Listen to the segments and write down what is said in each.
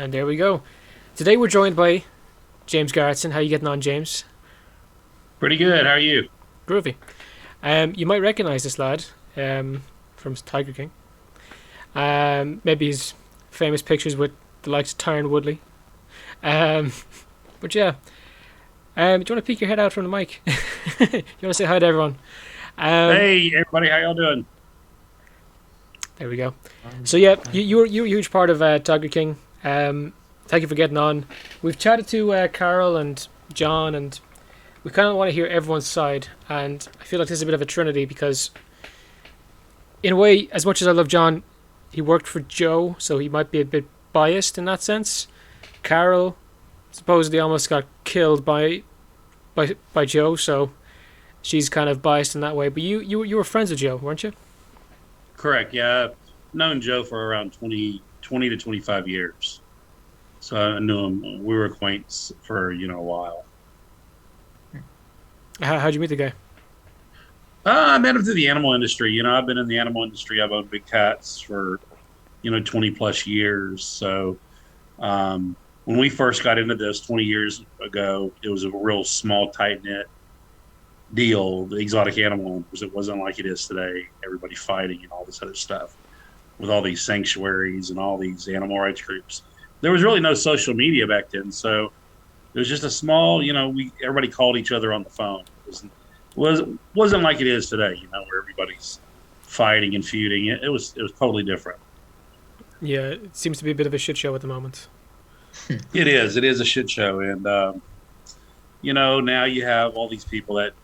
And there we go. Today we're joined by James Garretson. How you getting on, James? Pretty good. How are you? Groovy. You might recognise this lad from Tiger King. Maybe his famous pictures with the likes of Tyron Woodley. Um, but yeah, do you want to peek your head out from the mic? You want to say hi to everyone? Um, Hey, everybody. How y'all doing? there we go. Um, So yeah, I, you're a huge part of Tiger King. Thank you for getting on. We've chatted to Carol and John, and we kind of want to hear everyone's side. And I feel like this is a bit of a trinity because, in a way, as much as I love John, he worked for Joe, so he might be a bit biased in that sense. Carol supposedly almost got killed by Joe, so she's kind of biased in that way. But you were friends with Joe, weren't you? Correct. Yeah, I've known Joe for around 20 to 25 years. So I knew him. We were acquaintances for, a while. How'd you meet the guy? I met him through the animal industry. I've been in the animal industry. I've owned big cats for, 20 plus years. So when we first got into this 20 years ago, it was a real small, tight knit deal, the exotic animal owners. It wasn't like it is today. Everybody fighting and all this other stuff with all these sanctuaries and all these animal rights groups. There was really no social media back then, so it was just a small, we everybody called each other on the phone. Wasn't like it is today, where everybody's fighting and feuding. It was totally different. Yeah, it seems to be a bit of a shit show at the moment. It is a shit show, and now you have all these people that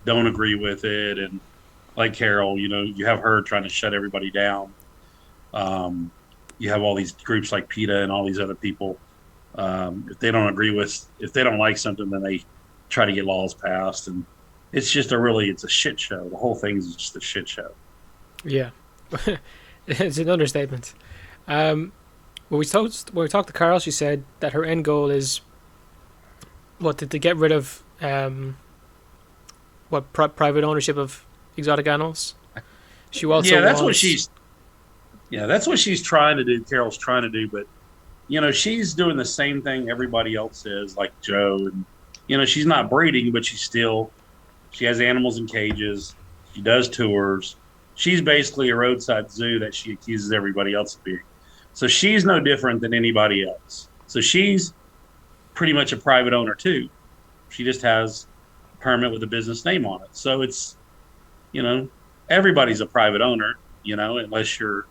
don't agree with it, and like Carol, you have her trying to shut everybody down. You have all these groups like PETA and all these other people. If they don't like something, then they try to get laws passed, and it's a shit show. The whole thing is just a shit show. Yeah, it's an understatement. When we talked to Carol, she said that her end goal is to get rid of private ownership of exotic animals. She also Yeah, that's what wants. she's trying to do. Carol's trying to do, but she's doing the same thing everybody else is, like Joe, and she's not breeding, but she has animals in cages. She does tours. She's basically a roadside zoo that she accuses everybody else of being. So she's no different than anybody else. So she's pretty much a private owner too. She just has a permit with a business name on it. So it's, you know, everybody's a private owner, unless you're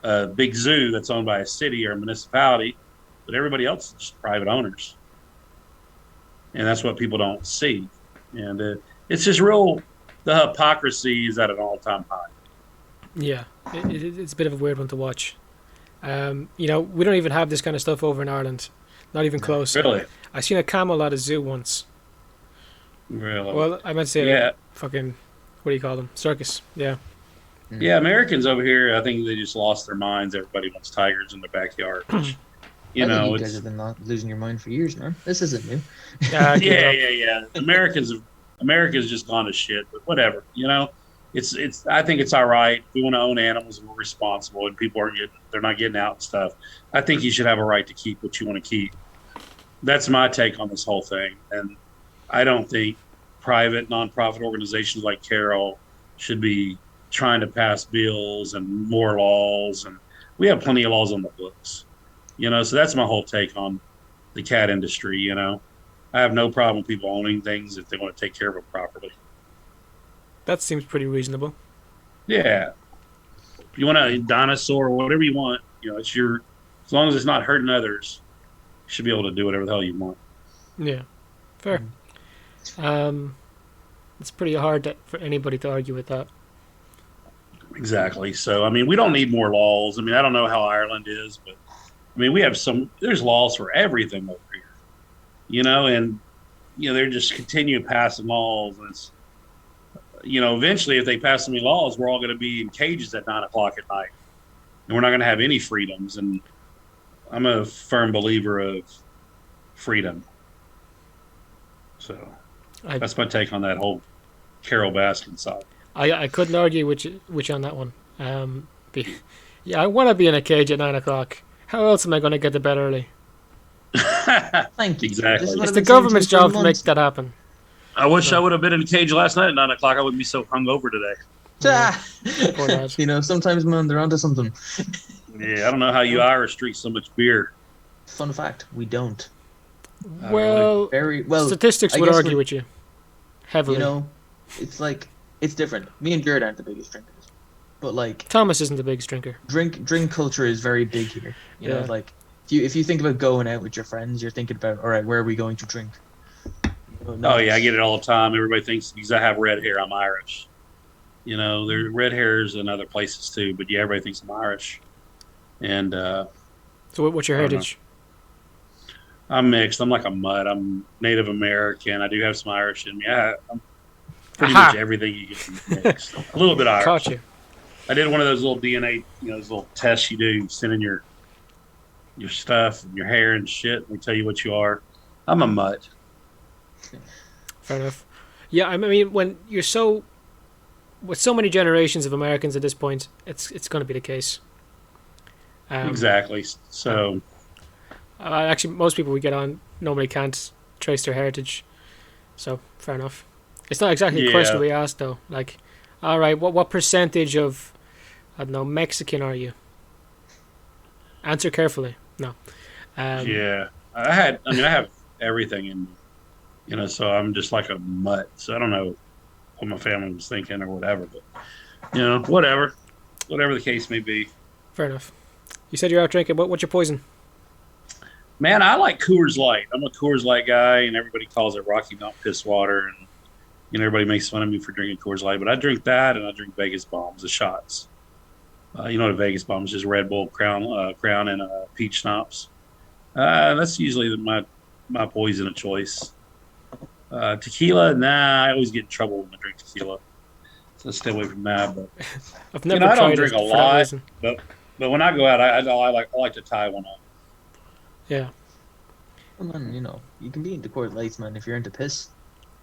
a big zoo that's owned by a city or a municipality, but everybody else is just private owners. And that's what people don't see. And it's just the hypocrisy is at an all-time high. Yeah, it's a bit of a weird one to watch. We don't even have this kind of stuff over in Ireland. Not even close. Really? I seen a camel at a zoo once. Really? Well, I meant to say Yeah. fucking, what do you call them? Circus. Yeah. Yeah, Americans over here, I think they just lost their minds. Everybody wants tigers in their backyard. Which, I think you guys it's have been losing your mind for years, man. This isn't new. Yeah. Give it yeah. up. America's just gone to shit. But whatever, it's. I think it's all right. We want to own animals and we're responsible, and they're not getting out and stuff. I think you should have a right to keep what you want to keep. That's my take on this whole thing, and I don't think private nonprofit organizations like Carol should be trying to pass bills and more laws, and we have plenty of laws on the books. So that's my whole take on the cat industry. I have no problem with people owning things if they want to take care of them properly. That seems pretty reasonable. Yeah, if you want a dinosaur or whatever you want, it's as long as it's not hurting others, you should be able to do whatever the hell you want. Yeah. Fair. It's pretty hard for anybody to argue with that. Exactly. So, we don't need more laws. I don't know how Ireland is, but we have there's laws for everything over here, and, they're just continue passing laws. And it's, eventually if they pass so many laws, we're all going to be in cages at 9 o'clock at night and we're not going to have any freedoms. And I'm a firm believer of freedom. So I that's my take on that whole Carole Baskins side. I couldn't argue which on that one. Yeah, I want to be in a cage at 9 o'clock. How else am I going to get to bed early? Thank you. Exactly. This is what It's I've the been saying government's for job to make months. that happen. I wish I would have been in the cage last night at 9 o'clock. I wouldn't be so hungover today. Poor lad. Sometimes, man, they're onto something. Yeah, I don't know how you Irish drink so much beer. Fun fact: we don't. Well, Very well. statistics I would guess argue with you heavily. It's like it's different. Me and Jared aren't the biggest drinkers, but like Thomas isn't the biggest drinker. drink culture is very big here. You know, Yeah. like if you think about going out with your friends, you're thinking about, all right, where are we going to drink? Oh yeah, I get it all the time. Everybody thinks because I have red hair, I'm Irish. You know, there's red hairs in other places too, but yeah, everybody thinks I'm Irish. And So what's your I don't know. heritage? I'm mixed. I'm like a mutt. I'm Native American. I do have some Irish in me. I'm pretty Aha! much everything you get mixed. A little bit Irish. Caught you. I did one of those little DNA, those little tests you do. You send in your stuff and your hair and shit. And they tell you what you are. I'm a mutt. Fair enough. Yeah, I mean, when you're with so many generations of Americans at this point, it's going to be the case. Exactly. So, Actually, most people we get on normally can't trace their heritage, so fair enough. It's not exactly the question we asked though. Like, all right, what percentage of, I don't know, Mexican are you? Answer carefully. No. yeah. I have everything in me. So I'm just like a mutt. So I don't know what my family was thinking or whatever, but whatever the case may be. Fair enough. You said you're out drinking. What's your poison? Man, I like Coors Light. I'm a Coors Light guy, and everybody calls it Rocky Mountain piss water, and everybody makes fun of me for drinking Coors Light, but I drink that, and I drink Vegas Bombs, the shots. You know what a Vegas Bomb is? Just Red Bull, Crown, and peach schnapps. That's usually my poison of choice. Tequila, nah, I always get in trouble when I drink tequila, so stay away from that. But I've never I tried don't drink it a for that lot, reason. but when I go out, I like to tie one on. Yeah. Well, man, you can be into Coors Lights, man, if you're into piss.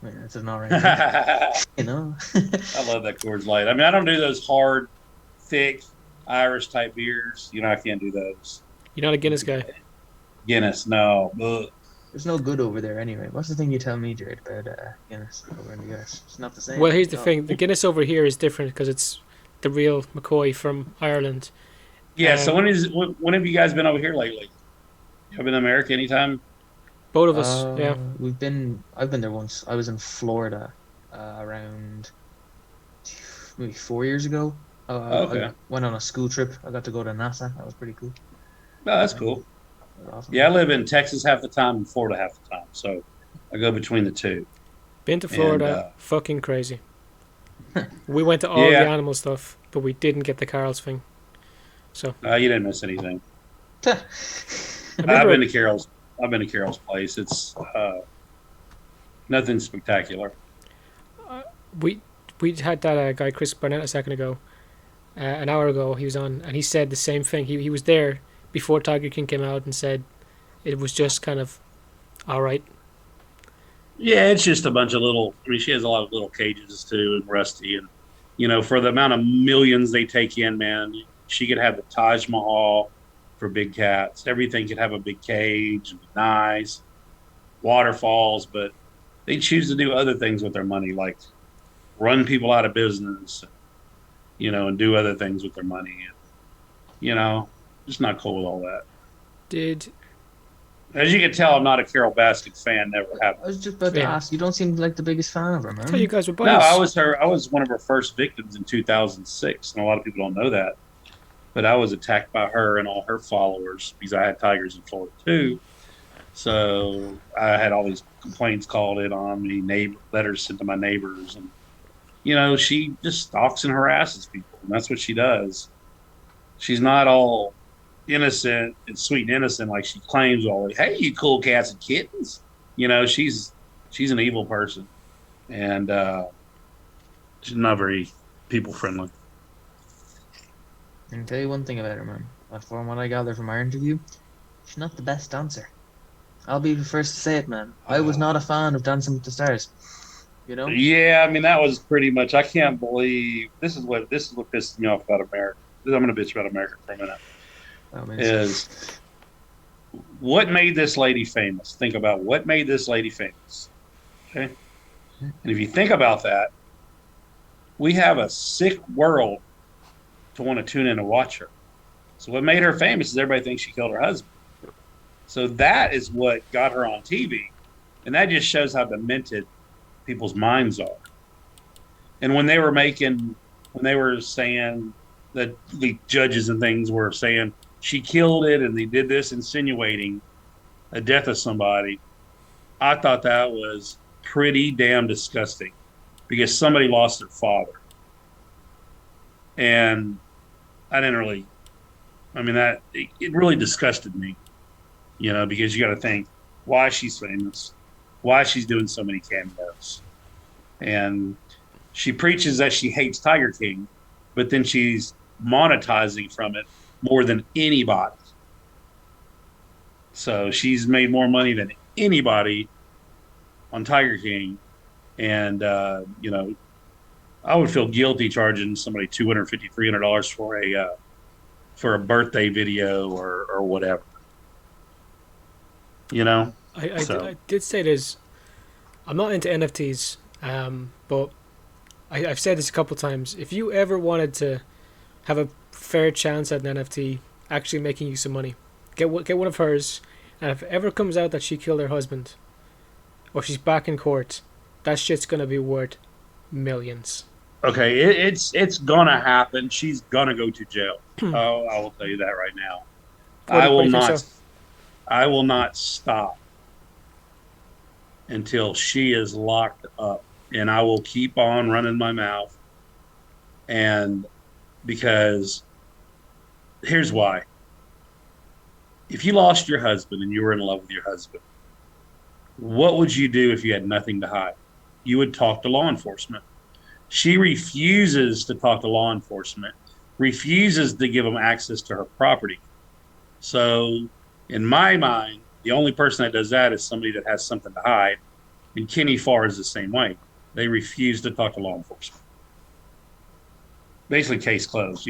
I mean, that's an alright thing, I love that Coors Light. I mean, I don't do those hard, thick Irish type beers. I can't do those. You're not a Guinness guy. Guinness, no. Ugh. There's no good over there anyway. What's the thing you tell me, Jared, about Guinness over in the US? It's not the same. Well, here's the thing. The Guinness over here is different because it's the real McCoy from Ireland. Yeah, so when have you guys been over here lately? You been in America anytime? Both of us, yeah. I've been there once. I was in Florida around maybe 4 years ago. Okay. I went on a school trip. I got to go to NASA. That was pretty cool. Oh, that's cool. That was awesome. Yeah, I live in Texas half the time and Florida half the time, so I go between the two. Been to Florida, And, fucking crazy. We went to all the animal stuff, but we didn't get the Carl's thing. So You didn't miss anything. I've remember- been to Carol's place. It's nothing spectacular. we had that guy Chris Barnett a second ago, an hour ago. He was on, and he said the same thing. He was there before Tiger King came out and said it was just kind of all right. Yeah, it's just a bunch of little. I mean, she has a lot of little cages too, and Rusty, and for the amount of millions they take in, man, she could have the Taj Mahal for big cats. Everything could have a big cage, nice waterfalls, but they choose to do other things with their money, like run people out of business, and do other things with their money, and just not cool with all that. As you can tell, I'm not a Carole Baskins fan. Never have. I was just about to ask. You don't seem like the biggest fan of her, man. I thought you guys were No, buddies. I was one of her first victims in 2006, and a lot of people don't know that. But I was attacked by her and all her followers because I had tigers in Florida too. So I had all these complaints called in on me, letters sent to my neighbors, and she just stalks and harasses people, and that's what she does. She's not all innocent and sweet and innocent like she claims always. Hey, you cool cats and kittens. She's an evil person, and she's not very people friendly. I can tell you one thing about her, man. From what I gather from our interview, she's not the best dancer. I'll be the first to say it, man. I was not a fan of Dancing with the Stars. Yeah, I mean that was pretty much. I can't believe this is what pisses me off about America. I'm going to bitch about America for a minute. I mean, Is what made this lady famous? Think about what made this lady famous. Okay. And if you think about that, we have a sick world to want to tune in and watch her. So what made her famous is everybody thinks she killed her husband. So that is what got her on TV. And that just shows how demented people's minds are. And when they were saying that the judges and things were saying she killed it and they did this, insinuating a death of somebody, I thought that was pretty damn disgusting because somebody lost their father. And that it really disgusted me, because you got to think why she's famous, why she's doing so many cameos. And she preaches that she hates Tiger King, but then she's monetizing from it more than anybody. So she's made more money than anybody on Tiger King. And, I would feel guilty charging somebody $250, $300 for a birthday video or whatever. I did say this. I'm not into NFTs, but I've said this a couple times. If you ever wanted to have a fair chance at an NFT actually making you some money, get one of hers, and if it ever comes out that she killed her husband, or she's back in court, that shit's gonna be worth millions. Okay, it's gonna happen. She's gonna go to jail. Oh, I will tell you that right now. I will not stop until she is locked up, and I will keep on running my mouth. And because here's why: if you lost your husband and you were in love with your husband, what would you do if you had nothing to hide? You would talk to law enforcement. She refuses to talk to law enforcement, refuses to give them access to her property. So, in my mind, the only person that does that is somebody that has something to hide. And Kenny Farr is the same way. They refuse to talk to law enforcement. Basically, case closed.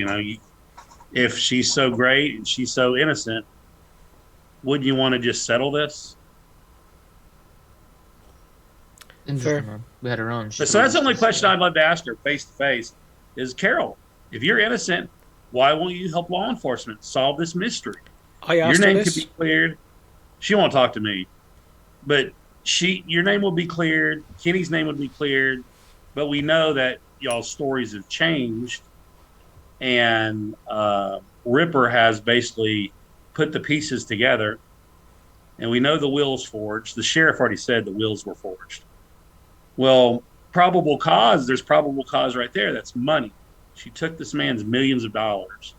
If she's so great and she's so innocent, wouldn't you want to just settle this? Interesting, man. We had her on. So that's the only question I'd love to ask her face to face is, Carole, if you're innocent, why won't you help law enforcement solve this mystery? I asked your name her this. could be cleared. She won't talk to me, but your name will be cleared. Kenny's name would be cleared, but we know that y'all's stories have changed, and Ripper has basically put the pieces together, and we know the will's forged. The sheriff already said the wills were forged. Well, probable cause, there's probable cause right there. That's money. She took this man's millions of dollars.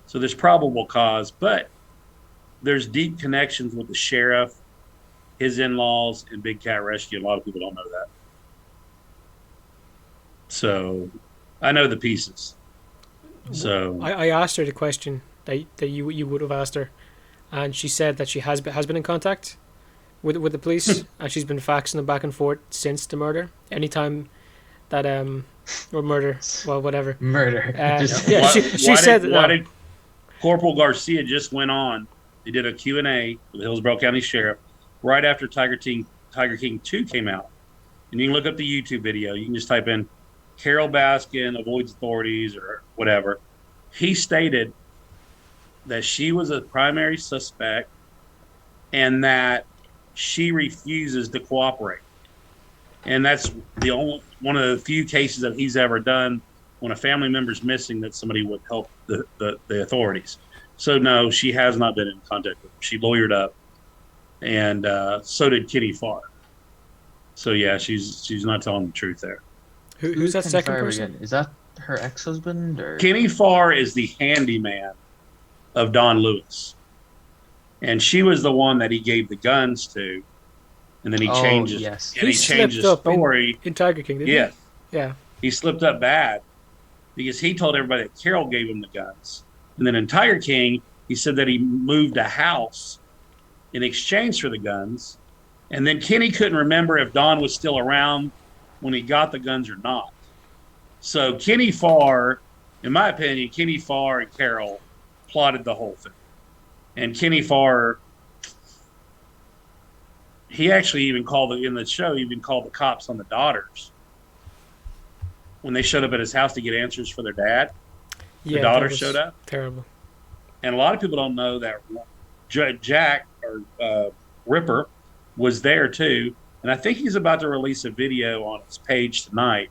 So there's probable cause, but there's deep connections with the sheriff, his in-laws, and Big Cat Rescue. A lot of people don't know that. So I know the pieces. So I asked her the question that you would have asked her, and she said that she has been in contact with the police, and she's been faxing them back and forth since the murder. Anytime that or murder, well, whatever. Murder. Yeah, she said that. Why did Corporal Garcia just went on? They did a Q&A with the Hillsborough County Sheriff right after Tiger King 2 came out. And you can look up the YouTube video. You can just type in Carole Baskin avoids authorities or whatever. He stated that she was a primary suspect and that she refuses to cooperate. And that's one of the few cases that he's ever done when a family member's missing that somebody would help the authorities. So no, she has not been in contact with him. She lawyered up, and so did Kenny Farr. So yeah, she's not telling the truth there. Who's that second person? Again? Is that her ex-husband or? Kenny Farr is the handyman of Don Lewis, and she was the one that he gave the guns to, and then he changes. Yes. And he changed the story in Tiger King. Didn't he? Yeah. He slipped up bad because he told everybody that Carole gave him the guns, and then in Tiger King he said that he moved a house in exchange for the guns, and then Kenny couldn't remember if Don was still around when he got the guns or not. So Kenny Farr, in my opinion, Kenny Farr and Carole plotted the whole thing. And Kenny Farr he actually even called in the show. He even called the cops on the daughters when they showed up at his house to get answers for their dad. The Yeah, that daughters showed was up, terrible. and a lot of people don't know that Jack or Ripper was there too. And I think he's about to release a video on his page tonight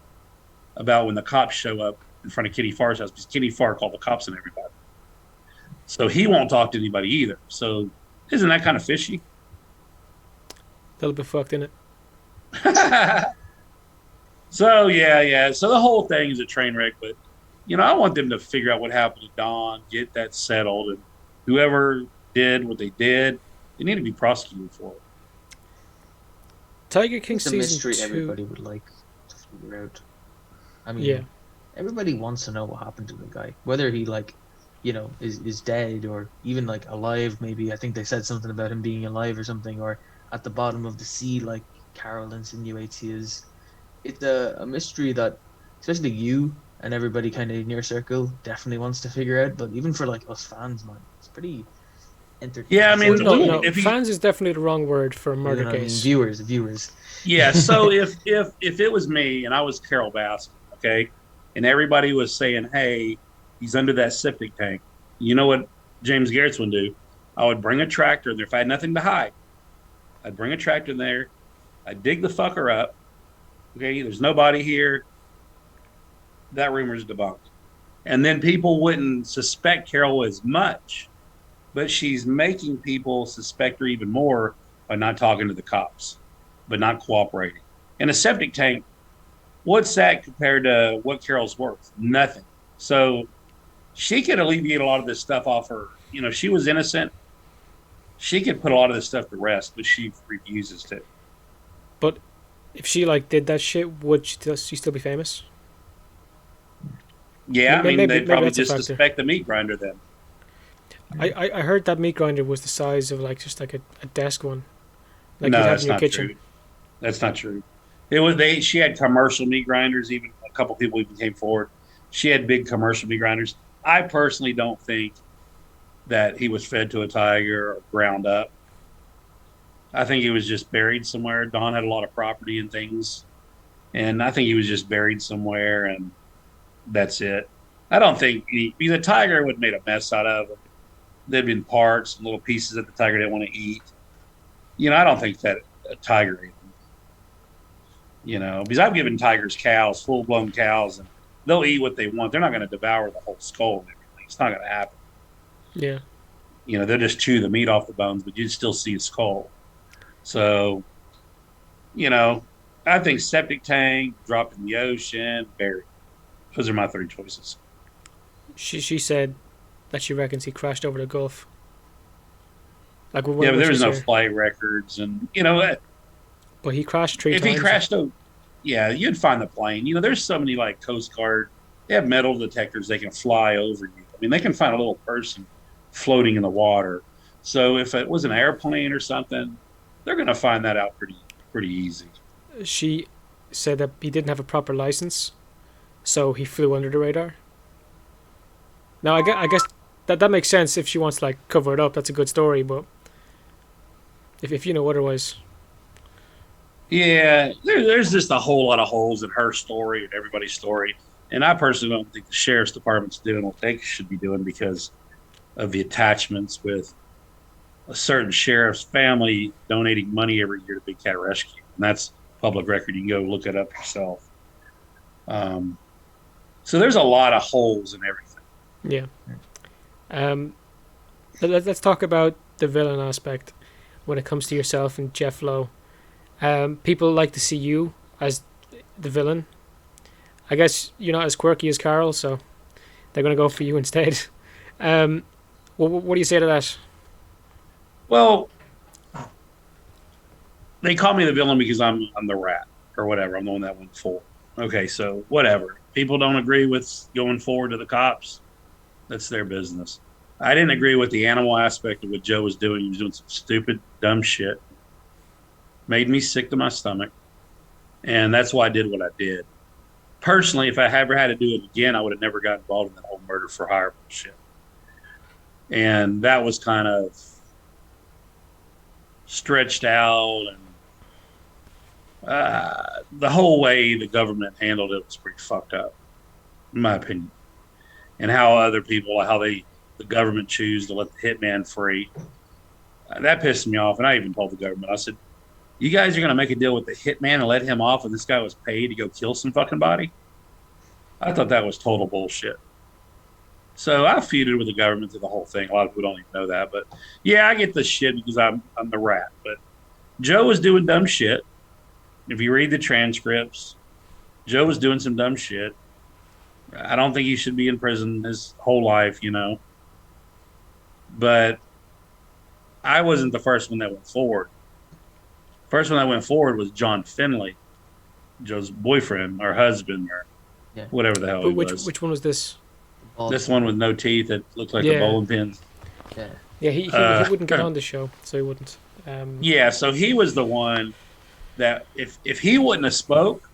about when the cops show up in front of Kitty Farr's house because Kitty Farr called the cops on everybody. So he won't talk to anybody either. So isn't that kind of fishy? A little bit fucked in it. So yeah. So the whole thing is a train wreck, but I want them to figure out what happened to Don, get that settled, and whoever did what they did, they need to be prosecuted for it. Tiger King It's a season mystery 2. everybody would like to figure out. I mean, Yeah. everybody wants to know what happened to the guy, whether he is dead or even like alive. Maybe I think they said something about him being alive or something, or at the bottom of the sea, like Carole insinuates he is. It's a mystery that, especially you and everybody kind of in your circle, definitely wants to figure out. But even for like us fans, man, it's pretty entertaining. Yeah, I mean, No, if he, fans is definitely the wrong word for a murder case. Viewers. yeah. So if it was me and I was Carole Baskins, okay, and everybody was saying, "Hey, he's under that septic tank," you know what James Garretson would do? I would bring a tractor there if I had nothing to hide. I'd bring a tractor in there. I'd dig the fucker up. Okay, there's nobody here. That rumor's debunked. And then people wouldn't suspect Carole as much, but she's making people suspect her even more by not talking to the cops, but not cooperating. And a septic tank, what's that compared to what Carole's worth? Nothing. So she could alleviate a lot of this stuff off her. She was innocent. She could put a lot of this stuff to rest, but she refuses to. But if she did that shit, would she still be famous? Yeah, I mean, Maybe they'd probably that's a just factor. suspect the meat grinder then. I heard that meat grinder was the size of just like a desk one, like No, you'd have that's in your not kitchen. true. That's not true. It was they. She had commercial meat grinders. Even a couple people even came forward. She had big commercial meat grinders. I personally don't think that he was fed to a tiger or ground up. I think he was just buried somewhere. Don had a lot of property and things, and I think he was just buried somewhere, and that's it. I don't think because a tiger would have made a mess out of him. There'd been parts and little pieces that the tiger didn't want to eat. I don't think that a tiger ate them. Because I've given tigers cows, full blown cows, and they'll eat what they want. They're not going to devour the whole skull and everything. It's not going to happen. Yeah. They'll just chew the meat off the bones, but you'd still see a skull. So, I think septic tank, dropped in the ocean, buried. Those are my three choices. She said that she reckons he crashed over the Gulf. Yeah, but there was no flight records, and But he crashed 3 if times. he crashed, yeah, you'd find the plane. There's so many Coast Guard. They have metal detectors; they can fly over you. I mean, they can find a little person floating in the water. So if it was an airplane or something, they're going to find that out pretty easy. She said that he didn't have a proper license, so he flew under the radar. Now, I guess that makes sense if she wants to cover it up. That's a good story, but if you know otherwise. Yeah, there's just a whole lot of holes in her story and everybody's story. And I personally don't think the sheriff's department's doing what they should be doing because of the attachments with a certain sheriff's family donating money every year to Big Cat Rescue. And that's public record. You can go look it up yourself. So there's a lot of holes in everything. Yeah. Let's talk about the villain aspect when it comes to yourself and Jeff Lowe. People like to see you as the villain. I guess you're not as quirky as Carole, so they're going to go for you instead. What do you say to that? Well, they call me the villain because I'm the rat or whatever. I'm the one that went full. Okay, so whatever. People don't agree with going forward to the cops. That's their business. I didn't agree with the animal aspect of what Joe was doing. He was doing some stupid, dumb shit. Made me sick to my stomach. And that's why I did what I did. Personally, if I ever had to do it again, I would have never got involved in that whole murder for hire bullshit. And that was kind of stretched out and The whole way the government handled it was pretty fucked up, in my opinion. And how other people, the government choose to let the hitman free. That pissed me off. And I even told the government, I said, you guys are going to make a deal with the hitman and let him off when this guy was paid to go kill some fucking body? I thought that was total bullshit. So I feuded with the government through the whole thing. A lot of people don't even know that. But yeah, I get the shit because I'm the rat. But Joe was doing dumb shit. If you read the transcripts, Joe was doing some dumb shit. I don't think he should be in prison his whole life, But I wasn't the first one that went forward. First one that went forward was John Finley, Joe's boyfriend or husband or whatever the hell he was. Which one was this? This one with no teeth that looked like a bowling pin. Yeah, he wouldn't get on the show, so he wouldn't. So he was the one that if he wouldn't have spoke,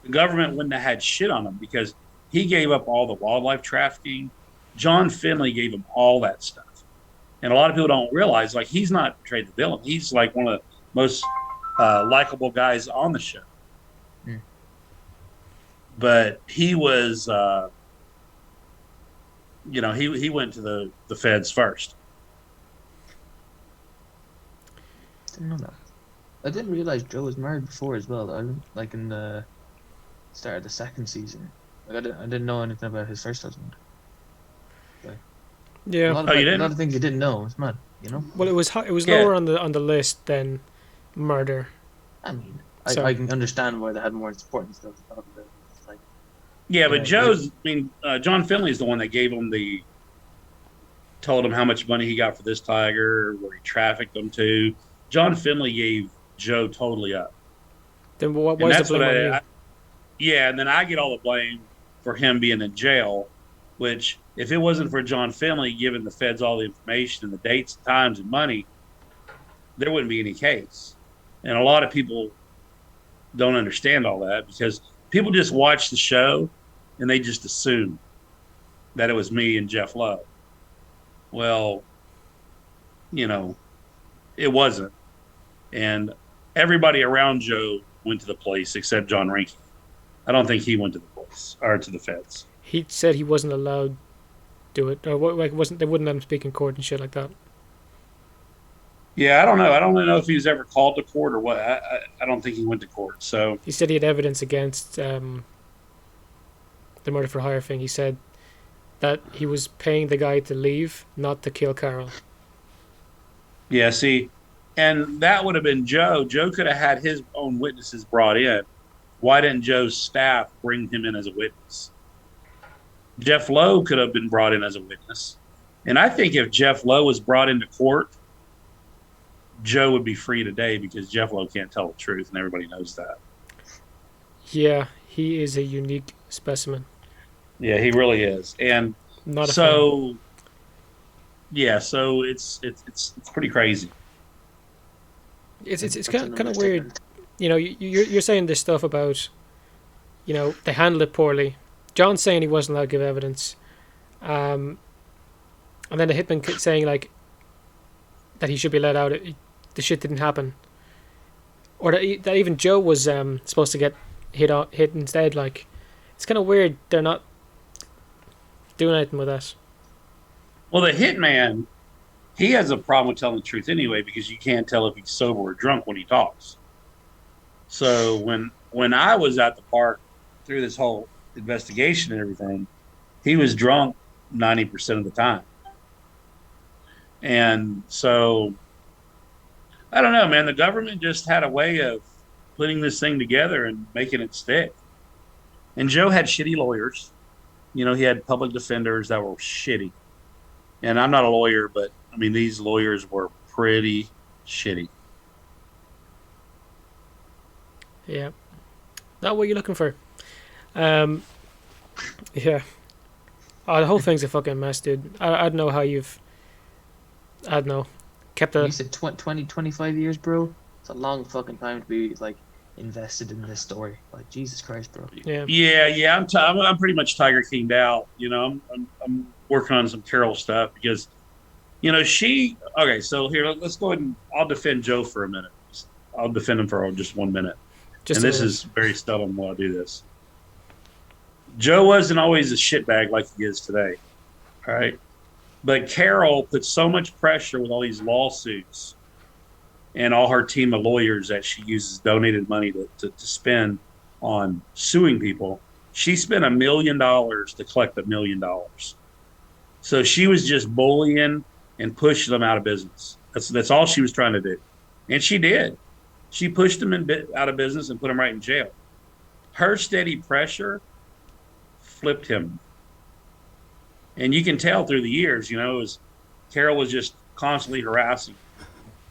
the government wouldn't have had shit on him because he gave up all the wildlife trafficking. John Finley gave him all that stuff. And a lot of people don't realize, like, he's not portrayed the villain. He's like one of the most likable guys on the show. Mm. But he was, he went to the feds first. Didn't know that. I didn't realize Joe was married before as well. Like in the start of the second season. Like I didn't know anything about his first husband. Yeah. A lot of things you didn't know. It's mad, Well, it was lower on the list than murder. I mean, I can understand why they had more important stuff to talk about. Like, but John Finley is the one that told him how much money he got for this tiger, where he trafficked them to. John Finley gave Joe totally up. Then what was the blame on you? And then I get all the blame for him being in jail, which if it wasn't for John Finley giving the feds all the information and the dates, times, and money, there wouldn't be any case. And a lot of people don't understand all that because people just watch the show and they just assume that it was me and Jeff Lowe. Well, it wasn't. And everybody around Joe went to the police except John Rinke. I don't think he went to the police or to the feds. He said he wasn't allowed to do it, or they wouldn't let him speak in court and shit like that. Yeah, I don't know. I don't know if he was ever called to court or what. I don't think he went to court. So he said he had evidence against the murder for hire thing. He said that he was paying the guy to leave, not to kill Carole. Yeah, see, and that would have been Joe. Joe could have had his own witnesses brought in. Why didn't Joe's staff bring him in as a witness? Jeff Lowe could have been brought in as a witness. And I think if Jeff Lowe was brought into court, Joe would be free today because Jeff Lowe can't tell the truth, and everybody knows that. Yeah, he is a unique specimen. Yeah, he really is. And so it's pretty crazy. It's kind of weird. You're saying this stuff about, they handled it poorly. John's saying he wasn't allowed to give evidence. And then the hitman saying, like, that he should be let out. The shit didn't happen. Or that even Joe was supposed to get hit instead. Like, it's kind of weird they're not doing anything with that. Well, the hitman, he has a problem with telling the truth anyway because you can't tell if he's sober or drunk when he talks. So when I was at the park through this whole investigation and everything, he was drunk 90% of the time. And so, I don't know, man. The government just had a way of putting this thing together and making it stick. And Joe had shitty lawyers. He had public defenders that were shitty. And I'm not a lawyer, but, these lawyers were pretty shitty. Yeah. Not what you're looking for. Yeah. The whole thing's a fucking mess, dude. I don't know how kept a... You said 20, 25 years, bro? It's a long fucking time to be, like, invested in this story. Like, Jesus Christ, bro. Yeah. I'm pretty much Tiger Kinged out. I'm working on some Carole stuff because, okay, so here, let's go ahead and I'll defend Joe for a minute. I'll defend him for just 1 minute. Just and a this minute. is very stubborn while I do this. Joe wasn't always a shitbag like he is today. All right. But Carole put so much pressure with all these lawsuits and all her team of lawyers that she uses donated money to spend on suing people. She spent $1 million to collect $1 million. So she was just bullying and pushing them out of business. That's all she was trying to do. And she did. She pushed them out of business and put them right in jail. Her steady pressure flipped him. And you can tell through the years, Carole was just constantly harassing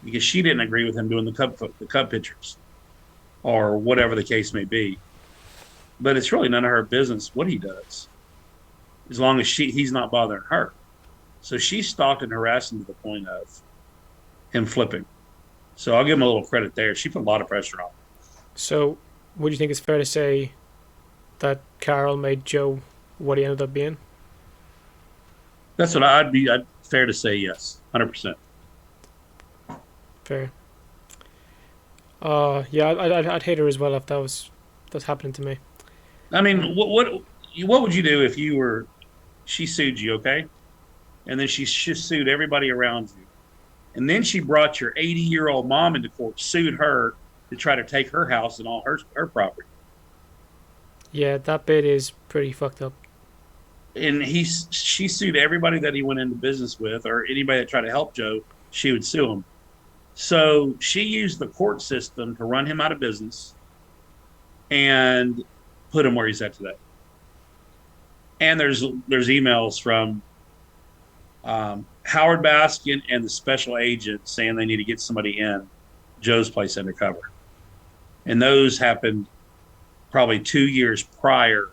because she didn't agree with him doing the Cub pictures or whatever the case may be. But it's really none of her business what he does, as long as he's not bothering her. So she stalked and harassed him to the point of him flipping. So I'll give him a little credit there. She put a lot of pressure on him. So, would you think it's fair to say that Carole made Joe what he ended up being? That's what I'd fair to say, yes, 100%. Fair. Yeah, I'd hate her as well if that's happening to me. I mean, what would you do if she sued you, okay? And then she sued everybody around you. And then she brought your 80-year-old mom into court, sued her to try to take her house and all her property. Yeah, that bit is pretty fucked up. And she sued everybody that he went into business with, or anybody that tried to help Joe, she would sue him. So she used the court system to run him out of business and put him where he's at today. And there's emails from Howard Baskin and the special agent saying they need to get somebody in Joe's place undercover. And those happened probably 2 years prior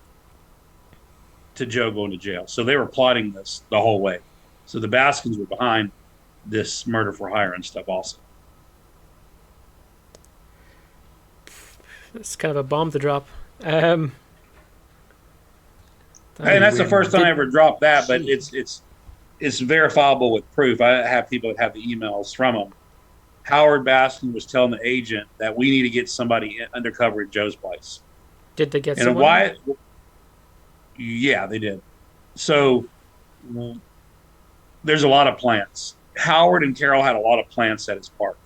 to Joe going to jail. So they were plotting this the whole way. So the Baskins were behind this murder for hire and stuff also. It's kind of a bomb to drop. And that's the first time I ever dropped that, but it's verifiable with proof. I have people that have the emails from him. Howard Baskin was telling the agent that we need to get somebody undercover at Joe's place. Did they get and someone? why? Yeah, they did. So there's a lot of plants. Howard and Carole had a lot of plants at his park.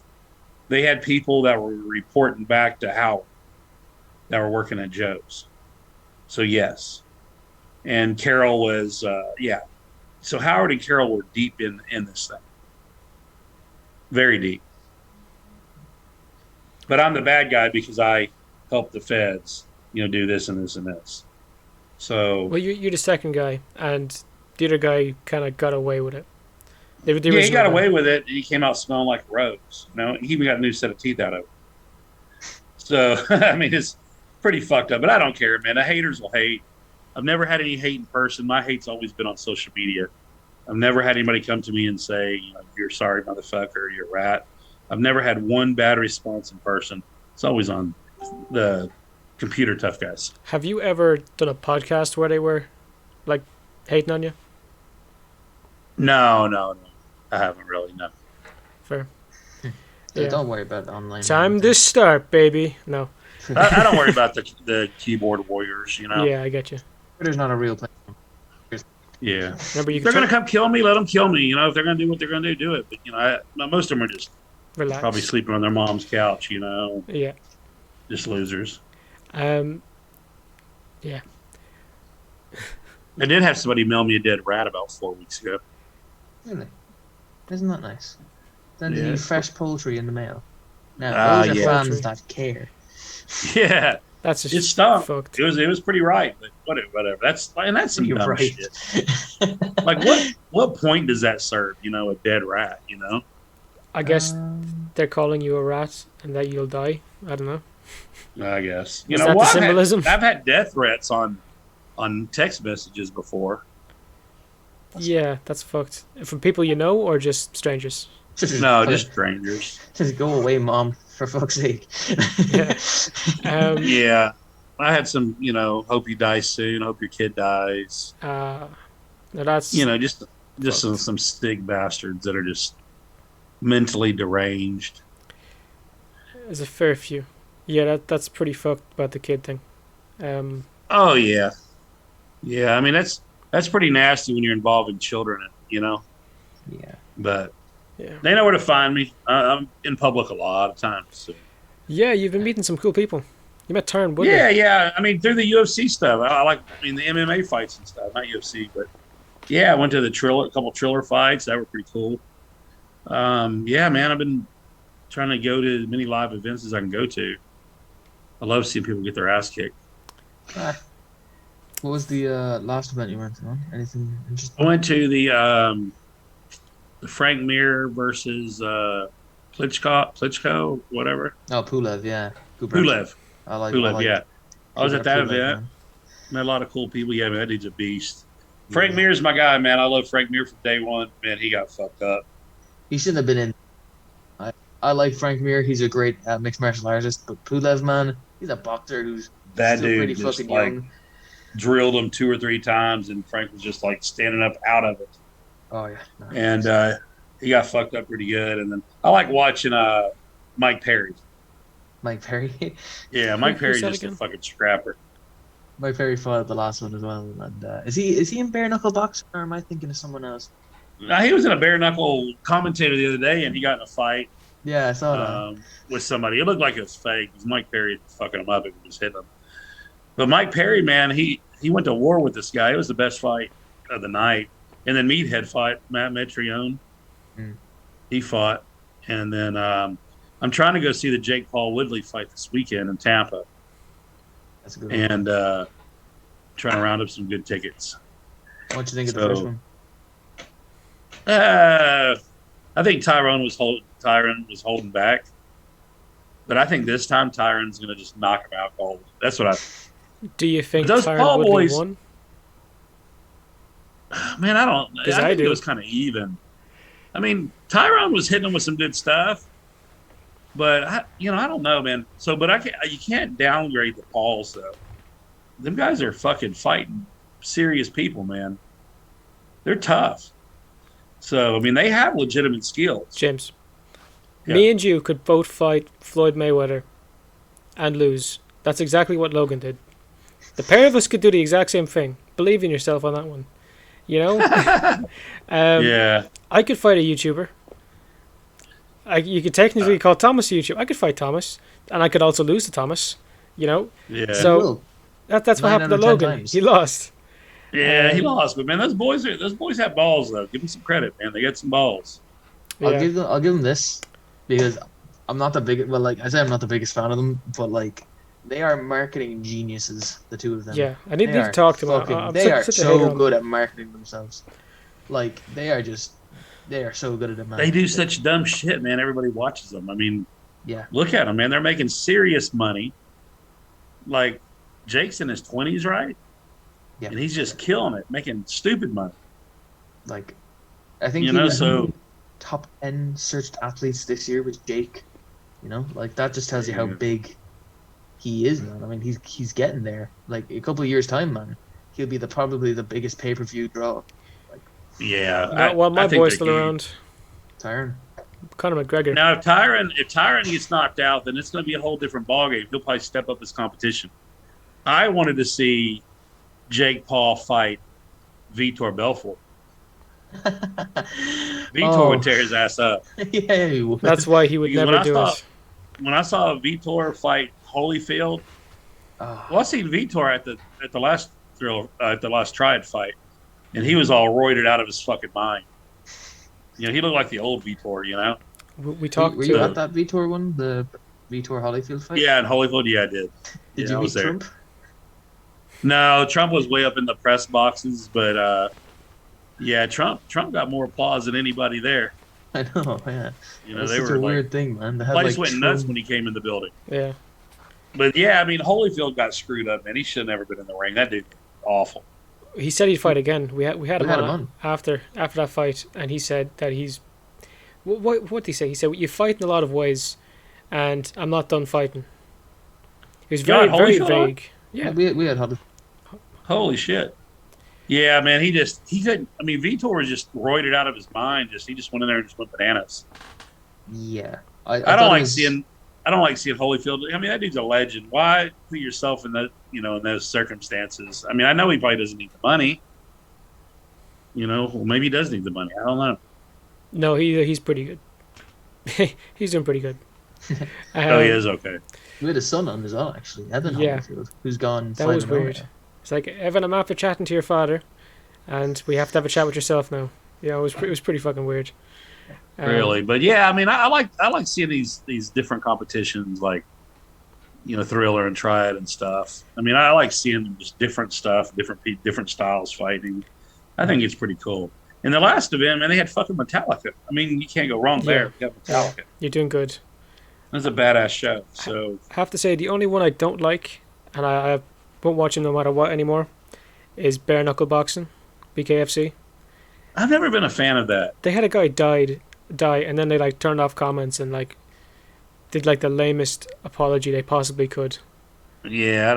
They had people that were reporting back to Howard that were working at Joe's. So yes. And Carole was, yeah. So Howard and Carole were deep in this thing. Very deep. But I'm the bad guy because I helped the feds, do this and this and this. So. Well, you're the second guy, and the other guy kind of got away with it. Yeah, he got away with it, and he came out smelling like a rose. He even got a new set of teeth out of it. So, I mean, it's pretty fucked up. But I don't care, man. The haters will hate. I've never had any hate in person. My hate's always been on social media. I've never had anybody come to me and say, you're sorry, motherfucker, you're a rat. I've never had one bad response in person. It's always on the computer tough guys. Have you ever done a podcast where they were, like, hating on you? No. I haven't really, no. Fair. Yeah. Don't worry about the online. Time to start, baby. No. I don't worry about the keyboard warriors, Yeah, I get you. Twitter's not a real place. Yeah. Remember, if they're going to come kill me, let them kill me. If they're going to do what they're going to do it. But, most of them are just probably sleeping on their mom's couch, Yeah. Just losers. Yeah. I did have somebody mail me a dead rat about 4 weeks ago. Really? Isn't that nice? Sending you fresh poultry in the mail. Now, those are fans that care. Yeah. That's just it stunk. Fucked. It was pretty right, but whatever. That's some You're dumb right. shit. Like what point does that serve? A dead rat. I guess they're calling you a rat and that you'll die. I don't know. I guess Is that the symbolism? I've had death threats on text messages before. Yeah, that's fucked. From people you know or just strangers? No, just strangers. Just go away, Mom, for fuck's sake. Yeah. Yeah. I had some, hope you die soon, hope your kid dies. Now that's just some sick bastards that are just mentally deranged. There's a fair few. Yeah, that's pretty fucked about the kid thing. Um, Oh yeah, yeah. I mean that's pretty nasty when you're involving children. Yeah. But yeah. they know where to find me. I'm in public a lot of times. So. Yeah, you've been meeting some cool people. You met Tyron Woodley. Yeah, yeah. I mean, through the UFC stuff, I like. I mean, the MMA fights and stuff, not UFC, but yeah, I went to a couple Triller fights. That were pretty cool. Yeah, man, I've been trying to go to as many live events as I can go to. I love seeing people get their ass kicked. Ah, what was the last event you went to? Anything I interesting? went to the Frank Mir versus Klitschko, whatever. Oh, Pulev, yeah. Good brother. Pulev, I Pulev, like yeah. I was keeping at up that Pulev, event. man. Met a lot of cool people. Yeah, man, that dude's a beast. Yeah. Frank Mir's my guy, man. I love Frank Mir from day one. Man, he got fucked up. He shouldn't have been in. I like Frank Mir. He's a great mixed martial artist, but Pulev, man, he's a boxer who's That still dude pretty just fucking like young. drilled him 2 or 3 times, and Frank was just like standing up out of it. Oh yeah. No, And he got fucked up pretty good. And then I like watching Mike Perry. Mike Perry. Yeah, Mike Who's Perry's that just a again? fucking scrapper. Mike Perry fought at the last one as well. And is he in bare knuckle boxing, or am I thinking of someone else? Now, he was in a bare knuckle commentator the other day, and he got in a fight Yeah, I saw that. with somebody. It looked like it was fake. It was Mike Perry fucking him up and was hitting him. But Mike Perry, man, he went to war with this guy. It was the best fight of the night. And then Meathead fought Matt Mitrione. Mm. He fought. And then I'm trying to go see the Jake Paul Woodley fight this weekend in Tampa. That's a good one. And trying to round up some good tickets. What you think of the so- first one? I think Tyron was holding back. But I think this time Tyron's going to just knock him out cold. That's what Do you think Those Tyron Paul Woodley boys- won? Man, I don't. 'Cause I I think do. it was kind of even. I mean, Tyron was hitting him with some good stuff, but I don't know, man. So, but you can't downgrade the Pauls though. Them guys are fucking fighting serious people, man. They're tough. So, I mean, they have legitimate skills. James, Yeah. me and you could both fight Floyd Mayweather and lose. That's exactly what Logan did. The pair of us could do the exact same thing. Believe in yourself on that one. You know? Yeah, I could fight a YouTuber. You could technically call Thomas a YouTuber. I could fight Thomas, and I could also lose to Thomas. You know? yeah, So- Will. That's what 9 happened to out of 10 Logan. times. He lost. yeah. He lost, but man, those boys have balls though. Give them some credit, man. They got some balls. I'll Yeah. give them this because I'm not the big. Well, like I said, I'm not the biggest fan of them, but like they are marketing geniuses, the two of them. Yeah, I need They to are talk to him. fucking- I'm they such- are such a hater so on good them. at marketing themselves. Like they are so good at it, man. They do such dumb shit, man. Everybody watches them. I mean, Yeah, look at them, man. They're making serious money. Like Jake's in his 20s, right? yeah. And he's just killing it, making stupid money. Like I think You he know, was so top 10 searched athletes this year was Jake. You know, like that just tells you how Yeah. big he is, man. I mean, he's getting there. Like a couple of years time, man, he'll be probably the biggest pay-per-view draw. yeah. Not while my I think boy's they're still game. around. Tyron. Conor McGregor. Now, if Tyron gets knocked out, then it's going to be a whole different ballgame. He'll probably step up his competition. I wanted to see Jake Paul fight Vitor Belfort. Vitor would tear his ass up. Yeah, he would. That's why he would Because never do it. When I saw Vitor fight Holyfield, Oh, well, I seen Vitor at the last Triad fight, and he was all roided out of his fucking mind. You know, he looked like the old Vitor. You know. We talked were you to at that Vitor one, the Vitor Holyfield fight? Yeah, and Holyfield, yeah, I did. Did yeah, I you was meet there. Trump? No, Trump was way up in the press boxes, but yeah, Trump got more applause than anybody there. I know, yeah. You know, That's they such were a like, weird thing, man. They had, place like, went nuts Trump- when he came in the building. Yeah. But yeah, I mean, Holyfield got screwed up, man. He should have never been in the ring. That dude, awful. He said he'd fight again. We had him, had him on on. after that fight, and he said that he's. What did he say? He said, "You fight in a lot of ways, and I'm not done fighting." He was very, God, very Holyfield on? vague. Yeah. We had Holyfield. Holy shit. Yeah, man, he couldn't. I mean, Vitor was just roided out of his mind. He just went in there and just went bananas. Yeah. I thought don't it like was- seeing. I don't like seeing Holyfield. I mean, that dude's a legend. Why put yourself in that, in those circumstances? I mean, I know he probably doesn't need the money. Well, maybe he does need the money. I don't know. No, he's pretty good. He's doing pretty good. Oh, he is okay. We had a son on as well, actually. Evan Yeah. Holyfield, who's gone. That was 5-0 weird. now. It's like, Evan, I'm after chatting to your father, and we have to have a chat with yourself now. Yeah, it was pretty fucking weird. Really, but yeah, I mean, I like seeing these different competitions, like Thriller and Triad and stuff. I mean, I like seeing just different stuff, different styles fighting. I think it's pretty cool. In the last event, man, they had fucking Metallica. I mean, you can't go wrong there. You got Metallica. You're doing good. That's a badass show. So I have to say, the only one I don't like, and I won't watch him no matter what anymore, is bare knuckle boxing, BKFC. I've never been a fan of that. They had a guy die, and then they like turned off comments and like did like the lamest apology they possibly could. Yeah,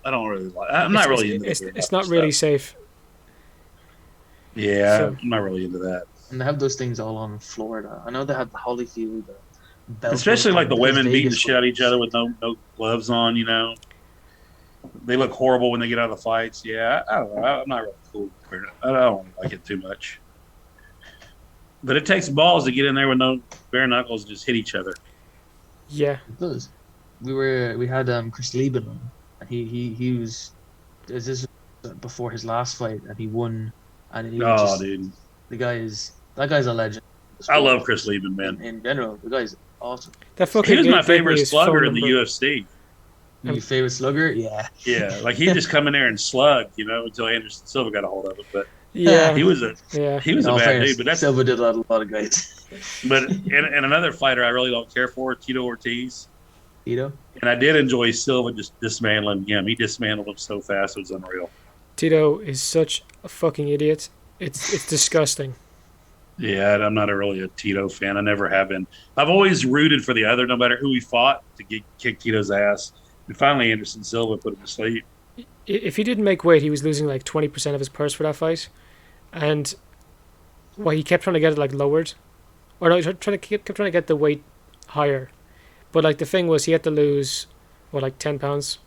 I don't really like. I'm not really into it's not really safe. Yeah, So- I'm not really into that. And they have those things all on Florida. I know they have the Holyfield. Especially like the women beating the Vegas shit out of each other with no gloves on. They look horrible when they get out of the fights. Yeah, I don't know. I'm not really cool. I don't like it too much. But it takes balls to get in there with no bare knuckles and just hit each other. Yeah, It does. We had Chris Lieben on, and he was this was before his last fight, and he won. And he was just, Dude, that guy's a legend. I love Chris Lieben, man. In general, the guy's awesome. that fucking He was gave my me favorite his slugger phone in the number. UFC. Your favorite slugger? Yeah. Yeah, like he just come in there and slug, until Anderson Silva got a hold of it. But Yeah, he was a yeah. he was In a all bad fairness, dude. But that's Silva did a lot of guys. but and another fighter I really don't care for, Tito Ortiz. Tito? And I did enjoy Silva just dismantling him. He dismantled him so fast, it was unreal. Tito is such a fucking idiot. It's disgusting. Yeah, I'm not really a Tito fan. I never have been. I've always rooted for the other, no matter who he fought, to kick Tito's ass. And finally, Anderson Silva put him to sleep. If he didn't make weight, he was losing like 20% of his purse for that fight, and he kept trying to get it like lowered, or no, he kept trying to get the weight higher, but like the thing was he had to lose like 10 pounds,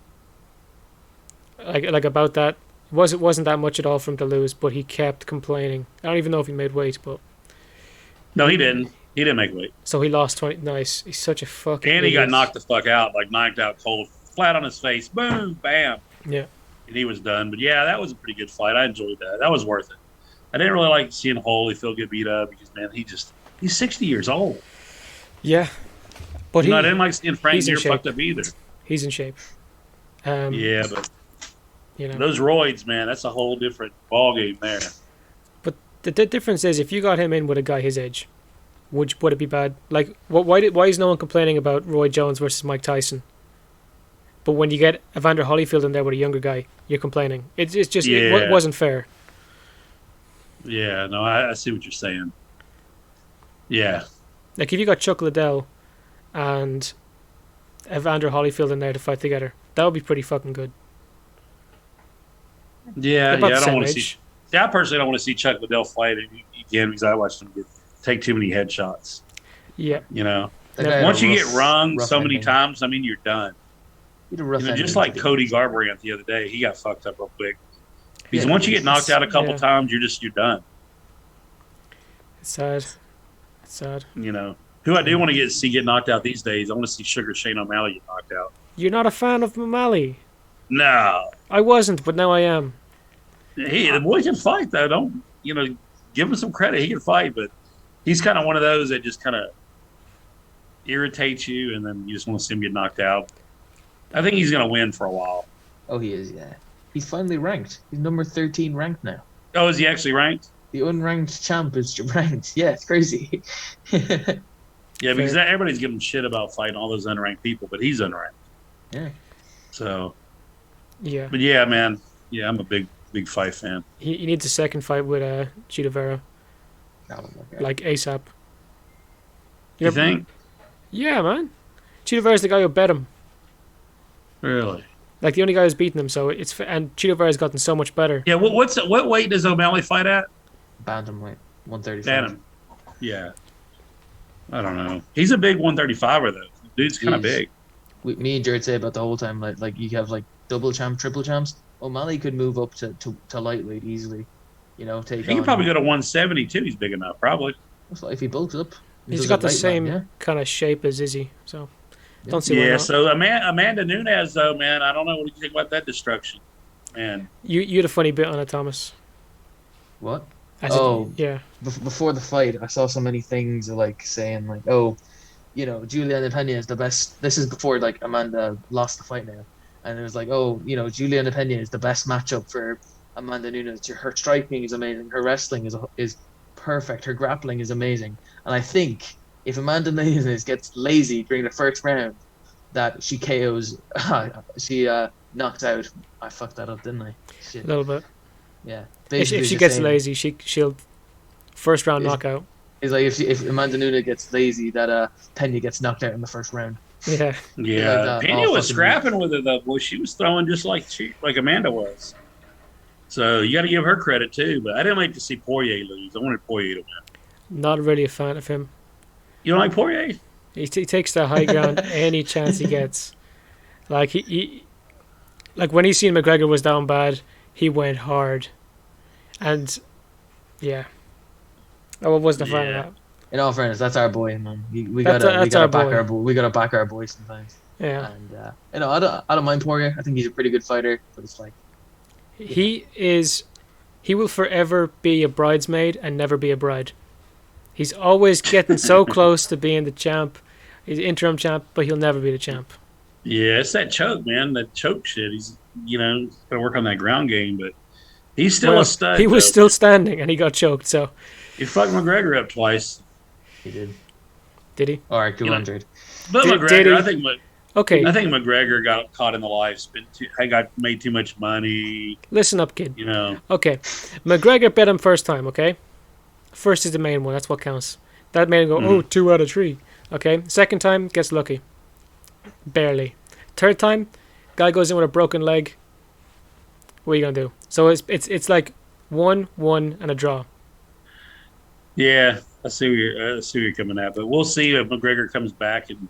like about that. It wasn't that much at all for him to lose, but he kept complaining. I don't even know if he made weight, but No, he didn't. He didn't make weight. so he lost 20. Nice. He's such a fucking. And he got idiot. knocked the fuck out, like knocked out cold, flat on his face. Boom, bam. Yeah. And he was done. But yeah, that was a pretty good fight. I enjoyed that. That was worth it. I didn't really like seeing Holyfield get beat up because, man, he's 60 years old. Yeah, but I didn't like seeing Frank he's in Mir shape. fucked up either. he's in shape. Yeah, but You know. those roids, man, that's a whole different ball game there. But the difference is, if you got him in with a guy his age, would it be bad? Like, why is no one complaining about Roy Jones versus Mike Tyson? But when you get Evander Holyfield in there with a younger guy, you're complaining. It's just Yeah. it wasn't fair. Yeah, no, I see what you're saying. Yeah. Like if you got Chuck Liddell and Evander Holyfield in there to fight together, that would be pretty fucking good. Yeah, They're about yeah. I the don't same want to see. age. Yeah, I personally don't want to see Chuck Liddell fight again because I watched him take too many headshots. Yeah, That guy had Once a you rough- get rung rough so many ending. times, I mean, you're done. He had a rough ending Just to like the- Cody Garbrandt the other day, he got fucked up real quick. Because Yeah, once you get knocked out a couple yeah. times, you're done. it's sad. It's sad. Who I do want to see get knocked out these days, I want to see Sugar Shane O'Malley get knocked out. You're not a fan of O'Malley. No, I wasn't, but now I am. the boy can fight though. Don't give him some credit. He can fight, but he's kind of one of those that just kind of irritates you, and then you just want to see him get knocked out. I think he's going to win for a while. Oh, he is, yeah. He's finally ranked. He's number 13 ranked now. Oh, is he actually ranked? The unranked champ is ranked. Yeah, it's crazy. Yeah, because everybody's giving him shit about fighting all those unranked people, but he's unranked. Yeah. So, Yeah, but yeah, man. Yeah, I'm a big fight fan. he needs a second fight with Chito Vera, Oh, my God. like ASAP. You think? Yeah, man. Chito Vera's the guy who bet him. Really? Like the only guy who's beaten him, so and Chito Vera's gotten so much better. Yeah. What weight does O'Malley fight at? Bantamweight, 135. Bantam. Yeah. I don't know. He's a big 135er though. Dude's kind of He's- big. Me and Jared say about the whole time, like you have like double champ, triple champs. O'Malley could move up to lightweight easily. Take He on. could probably go to 170 too. He's big enough, probably. If he bulks up, and He's does got it the right, same man, kind of shape as Izzy, so don't see why Yeah. not. So Amanda Nunes, though, man, I don't know what do you think about that destruction, man. You had a funny bit on it, Thomas. What? As Oh. yeah. Before the fight, I saw so many things like saying like, oh, Juliana Pena is the best. This is before like Amanda lost the fight now, and it was like, oh, Juliana Pena is the best matchup for Amanda Nunes. Her striking is amazing. Her wrestling is perfect. Her grappling is amazing. And I think if Amanda Nunes gets lazy during the first round, that she KOs. She knocked out. I fucked that up, didn't I? Shit. A little bit. Yeah. If Basically she just gets saying- lazy, she'll first round knockout. It's like if Amanda Nunes gets lazy, that Pena gets knocked out in the first round. Yeah. Yeah, Like that. Pena Oh, was fucking scrapping with her though. Boy, she was throwing just like Amanda was. So you got to give her credit too. But I didn't like to see Poirier lose. I wanted Poirier to win. Not really a fan of him. You don't like Poirier? He takes the high ground any chance he gets. Like he like when he seen McGregor was down bad, he went hard. And yeah, I wasn't a fan of that. In all fairness, that's our boy, man. We That's gotta our back boy. our boy. We gotta back our boy sometimes. Yeah, And I don't mind Poirier. I think he's a pretty good fighter, but it's like he will forever be a bridesmaid and never be a bride. He's always getting so close to being the champ. He's interim champ, but he'll never be the champ. Yeah, it's that choke, man. That choke shit. He's got to work on that ground game, but he's still Well, a stud. he was though. still standing and he got choked. So He fucked McGregor up twice. he did. did he? All right, 200. But Did McGregor, he? I Okay, think McGregor got caught in the lie. Made too much money. listen up, kid. Okay, McGregor bet him first time, okay? First is the main one, that's what counts. That made him go, Mhm. 2 out of 3. Okay, second time, gets lucky. Barely. Third time, guy goes in with a broken leg. What are you gonna do? So it's like 1-1 and a draw. Yeah, I see where you're coming at, but we'll see if McGregor comes back and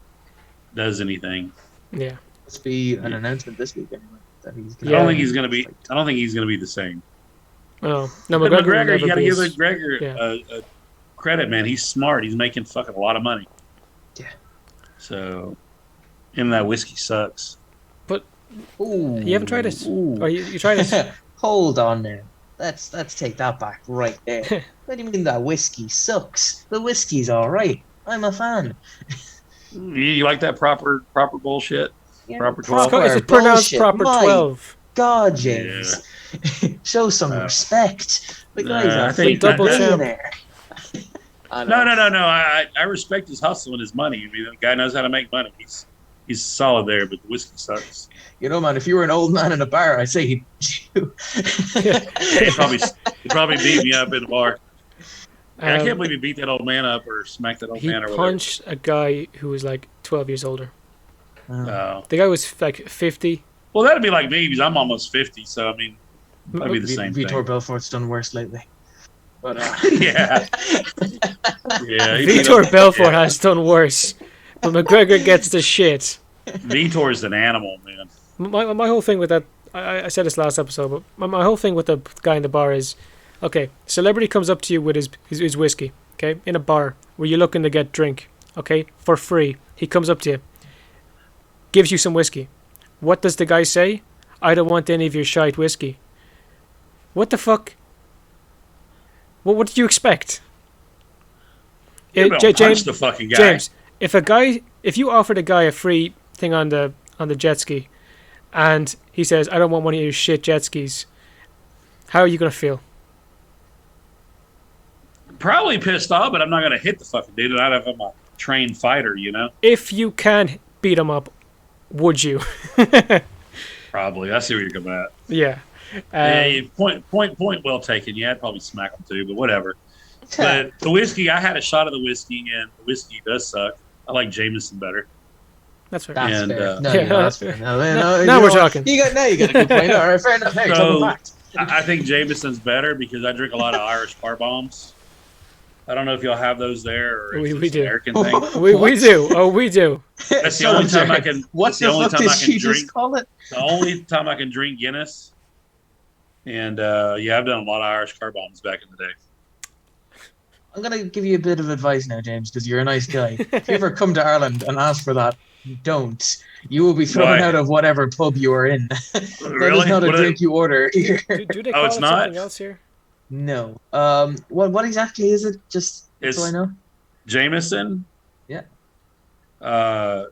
does anything. Yeah. Must be an announcement this week anyway that he's. I don't think he's gonna be. I don't think he's gonna be the same. Oh no, But McGregor, will McGregor, you never got to be give as- McGregor a credit, man. He's smart. He's making fucking a lot of money. Yeah. So, and that whiskey sucks. Ooh. You haven't tried it? Ooh. Or you tried it? Hold on now. Let's take that back right there. What do you mean that whiskey sucks? The whiskey's all right. I'm a fan. You like that proper bullshit? Yeah, Proper It's 12? pronounced bullshit. proper My 12. God, James. Show some Uh, respect. The guy's I a think double that- champ. millionaire. I know. No. I respect his hustle and his money. I mean, the guy knows how to make money. He's solid there, but the whiskey sucks. You know, man, if you were an old man in a bar, I'd say he'd you. He'd probably beat me up in the bar. I Um, can't believe he beat that old man up or smacked that old he man or whatever. punched a guy who was like 12 years older. Oh. The guy was like 50. Well, that'd be like me because I'm almost 50. So I mean, that'd be the same Vitor thing. Belfort's done worse lately. But Yeah. Yeah. he beat Vitor up- Belfort yeah. has done worse. But McGregor gets the shit. Vitor's an animal, man. My whole thing with that, I said this last episode, but my whole thing with the guy in the bar is, okay, celebrity comes up to you with his whiskey, okay, in a bar where you're looking to get drink, okay, for free. He comes up to you, gives you some whiskey. What does the guy say? I don't want any of your shite whiskey. What the fuck? What did you expect? Yeah, but James, punch the fucking guy. James, if you offered a guy a free thing on the jet ski, and he says, "I don't want one of your shit jet skis," how are you gonna feel? Probably pissed off, but I'm not going to hit the fucking dude. Not if I'm a trained fighter, you know? If you can beat him up, would you? Probably. I see where you're coming at. Yeah. Yeah, point well taken. Yeah, I'd probably smack him too, but whatever. But the whiskey, I had a shot of the whiskey, and the whiskey does suck. I like Jameson better. That's right. That's And, fair. yeah, That's fair. No, now you we're know what? talking. You got a good point. All right, fair enough. Hey, So- tell me fact. I think Jameson's better because I drink a lot of Irish bar bombs. I don't know if y'all have those there or We it's an do. American thing. We do. Oh, we do. That's the only time I can. What That's the the only fuck time did I can she drink. just call it? The only time I can drink Guinness. And yeah, I've done a lot of Irish car bombs back in the day. I'm gonna give you a bit of advice now, James, because you're a nice guy. If you ever come to Ireland and ask for that, don't. You will be thrown Why? out of whatever pub you are in. That is Really? not a drink you order here. Do they Oh, call it's it not? something else here? No. What exactly is it? Just so I It's know. Jameson. Yeah. I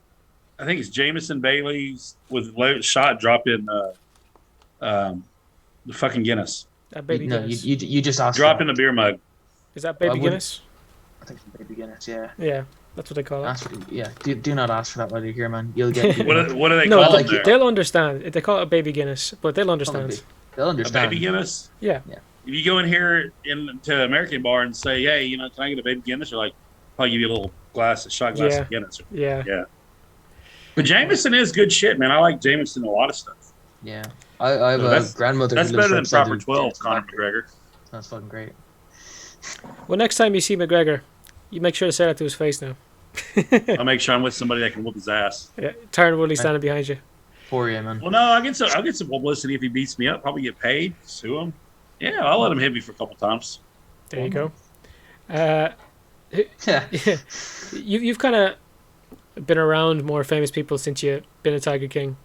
think it's Jameson Bailey's with shot drop in the fucking Guinness. That baby No, Guinness. you just asked Drop for in that. the beer mug. Is that I baby wouldn't- Guinness? I think it's baby Guinness. Yeah. Yeah, that's what they call it. Ask for, yeah. Do not ask for that while you're here, man. You'll get beaten What up. do they No, call like them it. there? they'll understand. They call it a baby Guinness, but they'll understand. They'll A understand. baby Guinness? Yeah. If you go in here into an American bar and say, hey, you know, can I get a baby Guinness? They're like, probably give you a little shot glass Yeah. of Guinness. Yeah. Yeah. But Jameson is good shit, man. I like Jameson a lot of stuff. Yeah. I have a grandmother. That's who lives better than outside proper of 12, James Conor Factory. McGregor. That's fucking great. Well, next time you see McGregor, you make sure to say that to his face now. I'll make sure I'm with somebody that can whoop his ass. Yeah, Tyron Woodley standing behind you. For you, man. Well, no, I'll get some publicity if he beats me up. Probably get paid, sue him. Yeah, I'll let him hit me for a couple times. There you go. Yeah. You've kind of been around more famous people since you've been a Tiger King.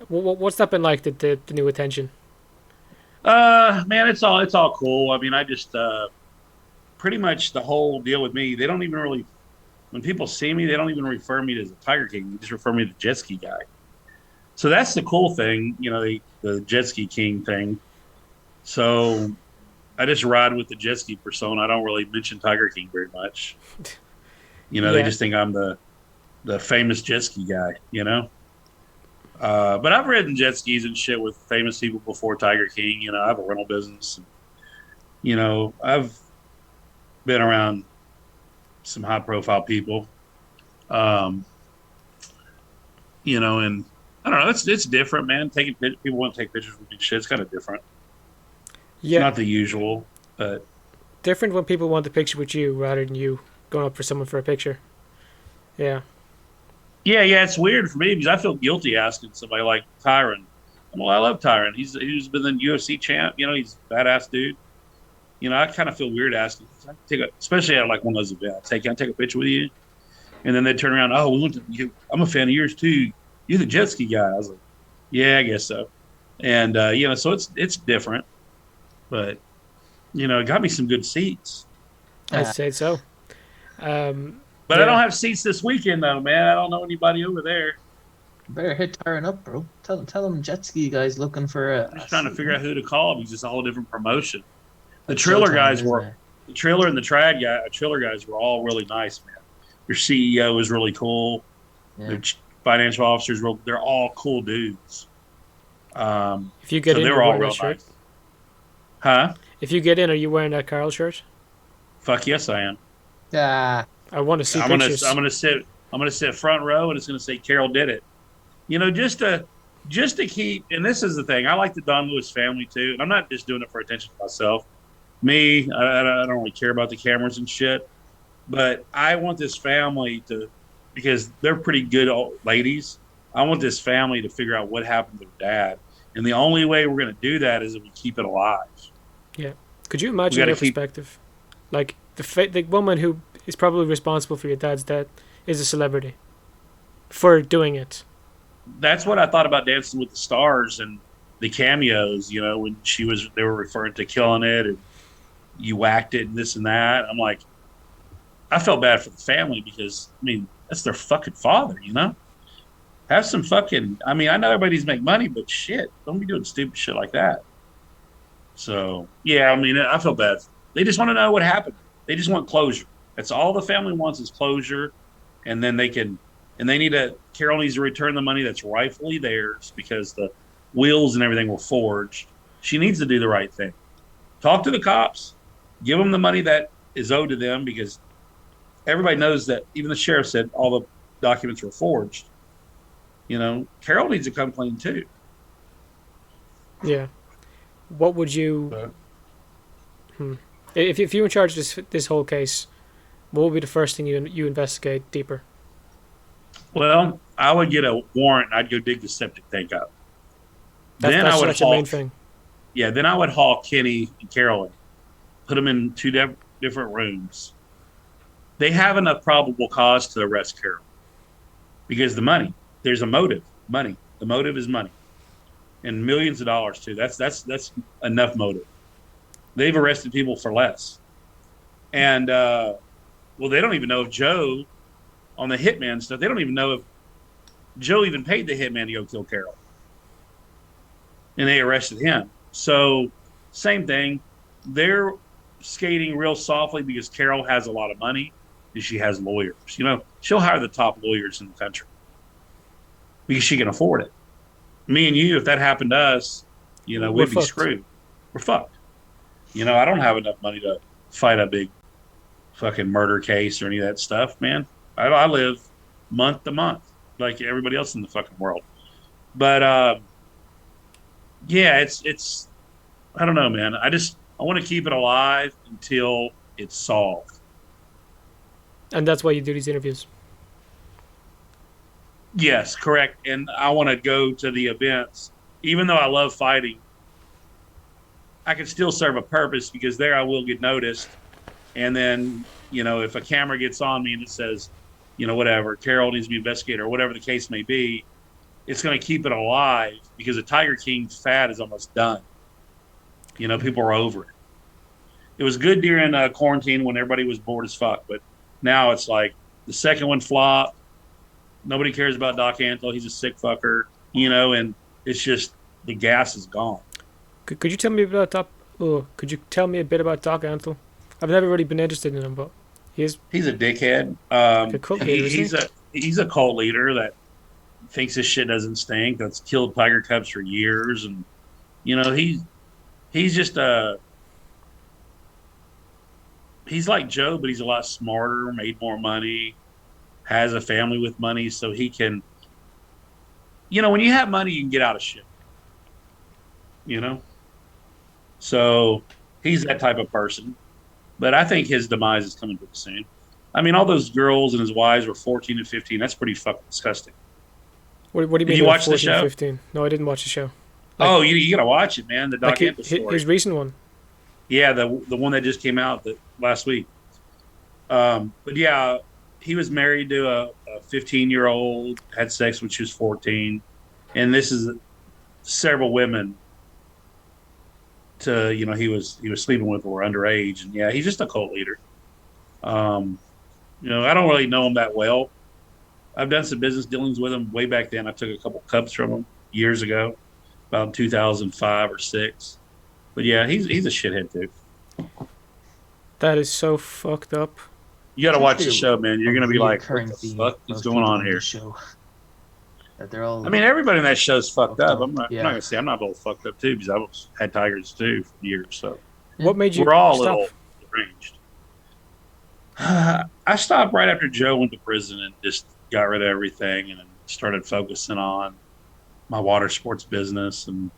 What's that been like? The new attention? Man, it's all cool. I mean, I just pretty much the whole deal with me. They don't even really, when people see me, they don't even refer me as a Tiger King. They just refer me to the jet ski guy. So that's the cool thing, you know, the jet ski king thing. So I just ride with the jet ski persona. I don't really mention Tiger King very much. You know, Yeah. they just think I'm the famous jet ski guy, you know? But I've ridden jet skis and shit with famous people before Tiger King. You know, I have a rental business. You know, I've been around some high profile people. You know, and I don't know, it's different, man. People want to take pictures with me and shit. It's kind of different. Yeah, Not the usual, but different when people want the picture with you rather than you going up for someone for a picture. Yeah. yeah, it's weird for me because I feel guilty asking somebody like Tyron. Well, I love Tyron. He's been the UFC champ. You know, he's a badass dude. You know, I kind of feel weird asking. Especially at like one of those events. Can I take a picture with you? And then they turn around. Oh, I'm a fan of yours too. You're the jet ski guy. I was like, yeah, I guess so. And you know, so it's different. But you know, it got me some good seats. I'd say so. But Yeah. I don't have seats this weekend though, man. I don't know anybody over there. Better hit Tyron up, bro. Tell them jet ski guys looking for a. I'm just trying to figure out who to call because it's a whole different promotion. The It's Triller Showtime, guys isn't were it? the Triller and the Triller guys were all really nice, man. Your CEO was really cool. Yeah. Their financial officers they're all cool dudes. If you get So in, they you're were all wearing real that shirt. nice. Huh? If you get in, are you wearing that Carole shirt? Fuck yes, I am. Yeah. I want to see I'm pictures. gonna sit front row, and it's gonna say Carole did it. You know, just to keep. And this is the thing. I like the Don Lewis family too, and I'm not just doing it for attention to myself. Me, I don't really care about the cameras and shit, but I want this family to, because they're pretty good old ladies. I want this family to figure out what happened to their dad, and the only way we're gonna do that is if we keep it alive. Could you imagine gotta their keep- perspective? Like the woman who is probably responsible for your dad's death is a celebrity for doing it. That's what I thought about Dancing with the Stars and the cameos, you know, when they were referring to killing it and you whacked it and this and that. I'm like, I felt bad for the family because, I mean, that's their fucking father, you know? Have some fucking, I mean, I know everybody's make money, but shit, don't be doing stupid shit like that. So, yeah, I mean, I feel bad. They just want to know what happened. They just want closure. That's all the family wants is closure. And then Carole needs to return the money that's rightfully theirs because the wheels and everything were forged. She needs to do the right thing. Talk to the cops. Give them the money that is owed to them because everybody knows that even the sheriff said all the documents were forged. You know, Carole needs to come clean too. Yeah. What would you? If you were in charge of this whole case, what would be the first thing you investigate deeper? Well, I would get a warrant. And I'd go dig the septic tank up. Then I would That's your main haul. thing. Yeah, then I would haul Kenny and Carolyn, put them in two different rooms. They have enough probable cause to arrest Carol because the money. There's a motive. Money. The motive is money, and millions of dollars too. That's enough motive. They've arrested people for less, and well, they don't even know if Joe on the hitman stuff. They don't even know if Joe even paid the hitman to go kill Carol, and they arrested him. So same thing. They're skating real softly because Carol has a lot of money and she has lawyers. You know, she'll hire the top lawyers in the country because she can afford it. Me and you, if that happened to us, you know, we'd be screwed. We're fucked. You know, I don't have enough money to fight a big fucking murder case or any of that stuff, man. I live month to month like everybody else in the fucking world. But yeah, it's I don't know, man. I want to keep it alive until it's solved. And that's why you do these interviews. Yes, correct. And I want to go to the events. Even though I love fighting, I can still serve a purpose because there I will get noticed. And then, you know, if a camera gets on me and it says, you know, whatever, Carole needs to be investigated or whatever the case may be, it's going to keep it alive because the Tiger King fad is almost done. You know, people are over it. It was good during quarantine when everybody was bored as fuck, but now it's like the second one flopped. Nobody cares about Doc Antle. He's a sick fucker, you know, and it's just the gas is gone. Could you tell me about Doc? Oh, could you tell me a bit about Doc Antle? I've never really been interested in him, but he's a dickhead. like a cult leader, he's a cult leader that thinks his shit doesn't stink. That's killed tiger cubs for years, and you know he's just he's like Joe, but he's a lot smarter, made more money, has a family with money, so he can. You know, when you have money, you can get out of shit. You know, so he's that type of person. But I think his demise is coming pretty soon. I mean, all those girls and his wives were 14 and 15. That's pretty fucking disgusting. What do you mean? Did you watch the show? 15? No, I didn't watch the show. Like, you gotta watch it, man. The Doc Antle story. His recent one. Yeah, the one that just came out last week. But yeah, he was married to a 15-year-old, had sex when she was 14, and this is several women. You know, he was sleeping with were underage, and yeah, he's just a cult leader. You know, I don't really know him that well. I've done some business dealings with him way back then. I took a couple cubs from him years ago, about 2005 or 6. But yeah, he's a shithead too. That is so fucked up. You got to watch the show, man. You're gonna be like, what the fuck is going on here? That they're all. I mean, everybody in that show's fucked up. I'm not Yeah. gonna say I'm not all fucked up too because I've had tigers too for years. So What made you we're all a stop? little deranged. I stopped right after Joe went to prison and just got rid of everything and started focusing on my water sports business. And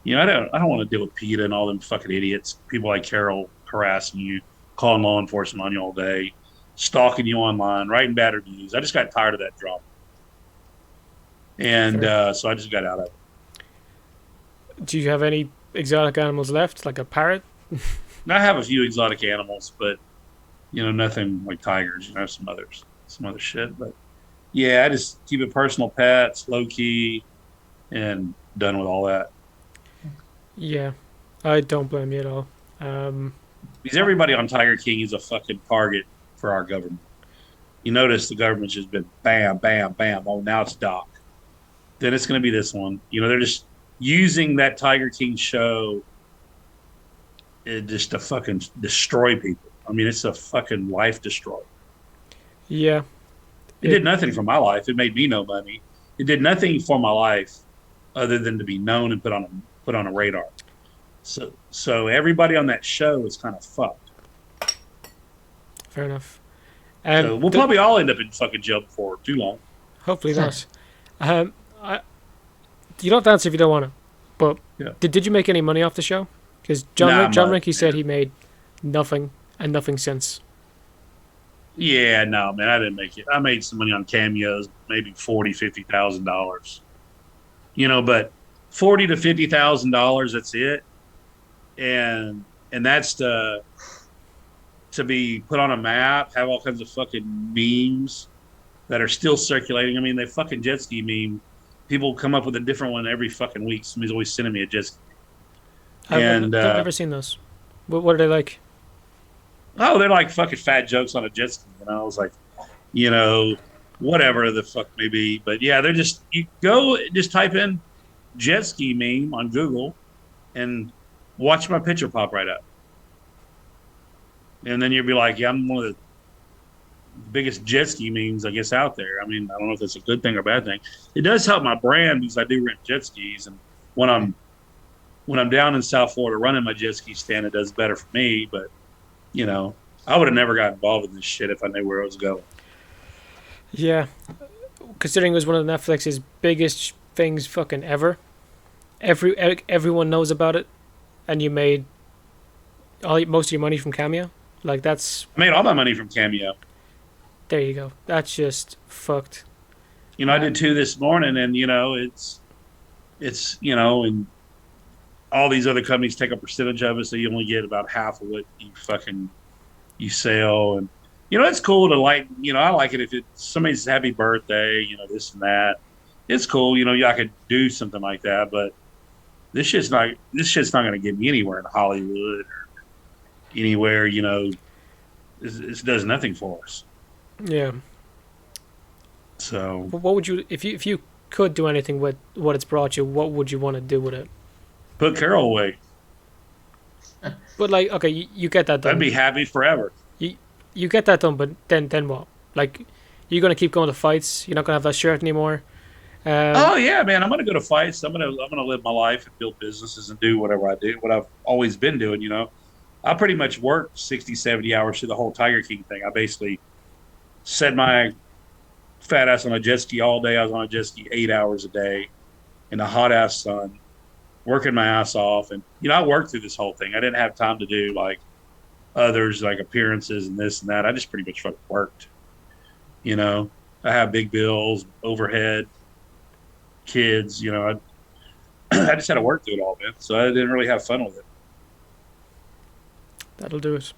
you know, I don't want to deal with PETA and all them fucking idiots. People like Carole harassing you, calling law enforcement on you all day, stalking you online, writing bad reviews. I just got tired of that drama. And so I just got out of it. Do you have any exotic animals left, like a parrot? I have a few exotic animals, but you know, nothing like tigers. You know, I have some other shit. But yeah, I just keep it personal pets, low key, and done with all that. Yeah, I don't blame you at all. Because everybody on Tiger King is a fucking target for our government. You notice the government's just been bam, bam, bam. Oh, now it's Doc. Then it's going to be this one. You know, they're just using that Tiger King show just to fucking destroy people. I mean, it's a fucking life destroyer. Yeah. It did nothing for my life. It made me no money. It did nothing for my life other than to be known and put on a radar. So everybody on that show is kind of fucked. Fair enough. So we'll probably all end up in fucking jail before too long. Hopefully not. You don't have to answer if you don't want to. But yeah. did you make any money off the show? Because John Rinke said he made nothing, and nothing since. Yeah, no, man, I didn't make it. I made some money on cameos, maybe $40,000, $50,000. But $40,000 to $50,000, that's it, and that's to be put on a map, have all kinds of fucking memes that are still circulating. I mean, they fucking jet ski meme. People come up with a different one every fucking week. Somebody's always sending me a jet ski. I've And never seen those. What are they like? oh, they're like fucking fat jokes on a jet ski. I was like, you know, whatever the fuck may be. But yeah, they're just you go just type in jet ski meme on Google and watch my picture pop right up. And then you'll be like, yeah, I'm one of the biggest jet ski memes, I guess, out there. I mean, I don't know if that's a good thing or a bad thing. It does help my brand because I do rent jet skis, and when I'm down in South Florida running my jet ski stand, it does better for me. But I would have never got involved in this shit if I knew where I was going. Yeah, considering it was one of Netflix's biggest things fucking ever. Everyone knows about it, and you made most of your money from Cameo. Like that's I made all my money from Cameo. there you go. That's just fucked. I did two this morning, and it's and all these other companies take a percentage of it, so you only get about half of what you sell, and it's cool to like. I like it if it's somebody's happy birthday, this and that. It's cool, I could do something like that, but this shit's not going to get me anywhere in Hollywood or anywhere. It does nothing for us. Yeah. So What would you if you could do anything with what it's brought you? What would you want to do with it? put Carole away. But like, okay, you get that done. I'd be happy forever. You get that done, but then what? Like, you're gonna keep going to fights. You're not gonna have that shirt anymore. Oh yeah, man! I'm gonna go to fights. I'm gonna live my life and build businesses and do whatever I do. What I've always been doing. I pretty much worked 60, 70 hours through the whole Tiger King thing. I basically set my fat ass on a jet ski all day. I was on a jet ski 8 hours a day in the hot ass sun, working my ass off. And I worked through this whole thing. I didn't have time to do like others, like appearances and this and that. I just pretty much fucking worked. I have big bills, overhead, kids. I just had to work through it all, man. So I didn't really have fun with it. That'll do it.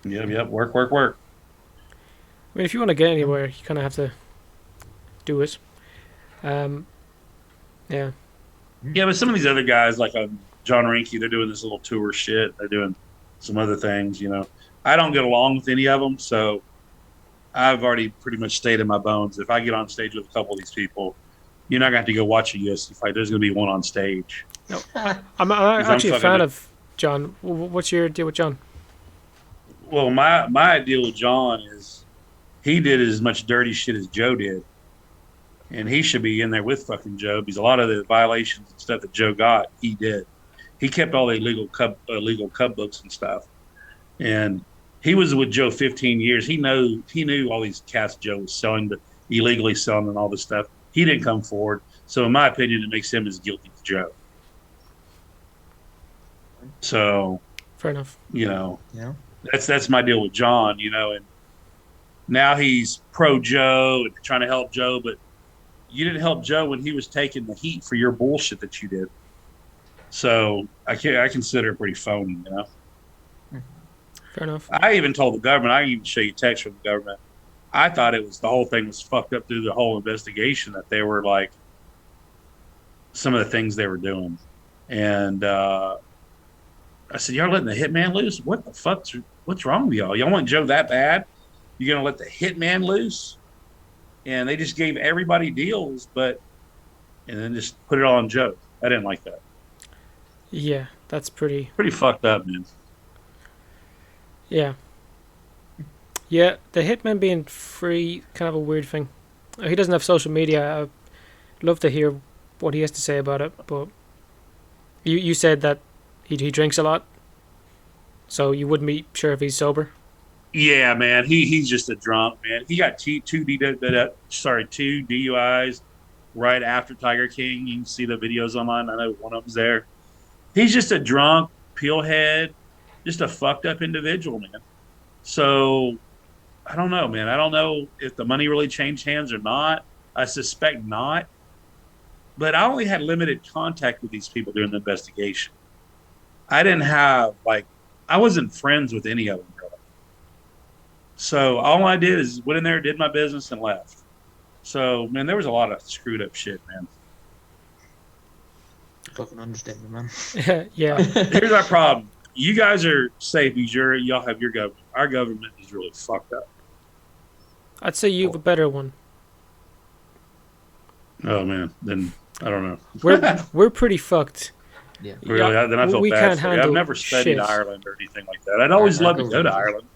Yep. Work. I mean, if you want to get anywhere, you kind of have to do it. Yeah. Yeah, but some of these other guys, like John Rinke, they're doing this little tour shit. They're doing some other things. I don't get along with any of them, so I've already pretty much stayed in my bones. If I get on stage with a couple of these people, you're not going to have to go watch a UFC fight. There's going to be one on stage. No, I'm actually a fan of John. What's your deal with John? Well, my deal with John is he did as much dirty shit as Joe did. And he should be in there with fucking Joe because a lot of the violations and stuff that Joe got, he did. He kept all the illegal cub books and stuff. And he was with Joe 15 years. He knew all these cats Joe was selling, but illegally selling and all this stuff. He didn't come forward. So in my opinion, it makes him as guilty as Joe. So Fair enough. Yeah. That's my deal with John, and now he's pro Joe and trying to help Joe, but you didn't help Joe when he was taking the heat for your bullshit that you did. So I consider it pretty phony, Fair enough. I even told the government, I can even show you text from the government. I thought the whole thing was fucked up through the whole investigation, that they were like some of the things they were doing. And I said, y'all letting the hitman loose? What the fuck's what's wrong with y'all? Y'all want Joe that bad? You're going to let the hitman loose? And they just gave everybody deals, and then just put it all on Joe. I didn't like that. Yeah, that's pretty fucked up, man. Yeah. Yeah, the hitman being free, kind of a weird thing. He doesn't have social media. I'd love to hear what he has to say about it, but you said that he drinks a lot, so you wouldn't be sure if he's sober. Yeah, man, he's just a drunk, man. He got two DUIs right after Tiger King. You can see the videos online. I know one of them's there. He's just a drunk, pillhead, just a fucked up individual, man. So I don't know, man. I don't know if the money really changed hands or not. I suspect not. But I only had limited contact with these people during the investigation. I didn't have, I wasn't friends with any of them, really. So all I did is went in there, did my business, and left. So, man, there was a lot of screwed up shit, man. Fucking understatement, man. Yeah. Here's our problem. You guys are safe because y'all have your government. Our government is really fucked up. I'd say you have a better one. Oh, man. Then I don't know. We're pretty fucked. Yeah. Really? Yeah, Then I feel we bad can't for you. handle I've never studied shit. Ireland or anything like that. I'd always love to go to Ireland.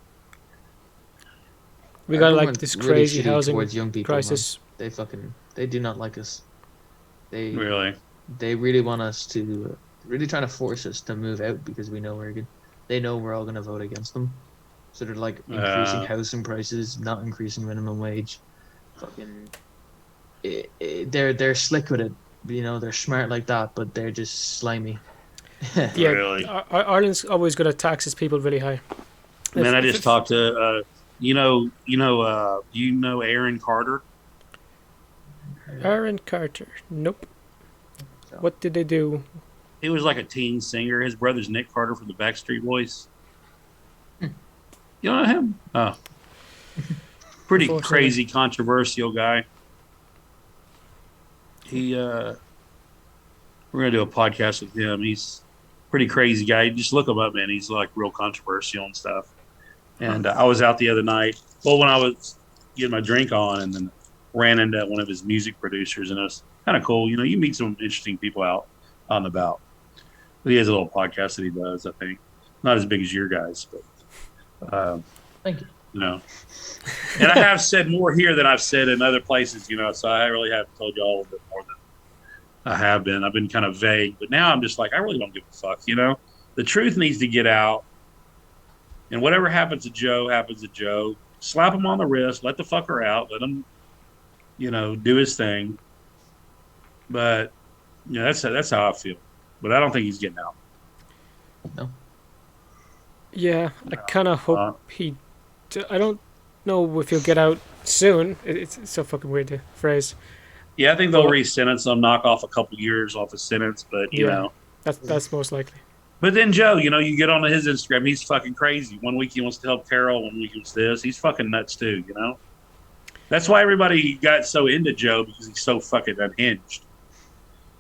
We got Everyone's this really crazy shitty housing towards young people, crisis. man. They do not like us. They really want us to really trying to force us to move out because we know they know we're all gonna vote against them. So they're like increasing housing prices, not increasing minimum wage. Fucking, they're slick with it. They're smart like that, but they're just slimy. Yeah, Really? Ireland's always going to tax its people really high. Man, I just talked to Aaron Carter. Aaron Carter. Nope. What did they do? He was like a teen singer. His brother's Nick Carter from the Backstreet Boys. You know him? Oh. Pretty crazy, controversial guy. We're going to do a podcast with him. He's a pretty crazy guy. Just look him up, man. He's like real controversial and stuff. And I was out the other night. Well, when I was getting my drink on and then ran into one of his music producers, and it was kind of cool. You meet some interesting people out and about. But he has a little podcast that he does, I think. Not as big as your guys, but Thank you. And I have said more here than I've said in other places, so I really have told you all a little bit more than I have been. I've been kind of vague, but now I'm just like, I really don't give a fuck, The truth needs to get out, and whatever happens to Joe happens to Joe. Slap him on the wrist, let the fucker out, let him, do his thing. But, that's how I feel. But I don't think he's getting out. No. Yeah, I kind of hope I don't know if he'll get out soon. It's so fucking weird to phrase. Yeah, I think they'll re-sentence him, knock off a couple years off his sentence, but, you know. That's most likely. But then Joe, you get on his Instagram, he's fucking crazy. One week he wants to help Carole, one week it's this. He's fucking nuts too, That's why everybody got so into Joe, because he's so fucking unhinged.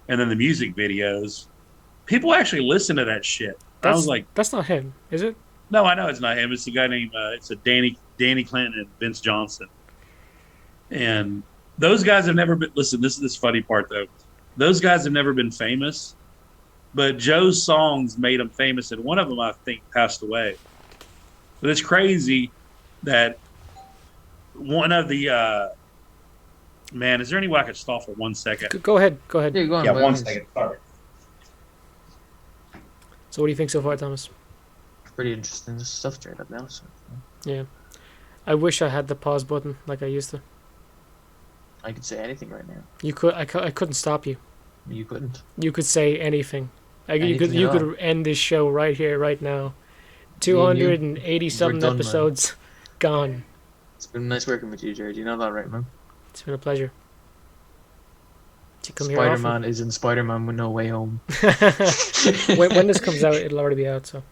And then the music videos. People actually listen to that shit. I was like, that's not him, is it? No, I know it's not him. It's a guy named Danny Clinton and Vince Johnson. And those guys have never been. Listen, this is this funny part though. Those guys have never been famous, but Joe's songs made them famous, and one of them I think passed away. But it's crazy that one of the man. Is there any way I could stall for 1 second? Go ahead. Yeah, go on, Yeah, by 1 all means. second. Sorry. So what do you think so far, Thomas? Pretty interesting stuff straight up now. So. Yeah. I wish I had the pause button like I used to. I could say anything right now. You could. I couldn't stop you. You couldn't. You could say anything. Anything You at could end this show right here, right now. 280 something done, episodes gone. It's been nice working with you, Jared. You know that, right, man? It's been a pleasure. To come here Spider-Man is in Spider-Man with No Way Home. when this comes out, it'll already be out. So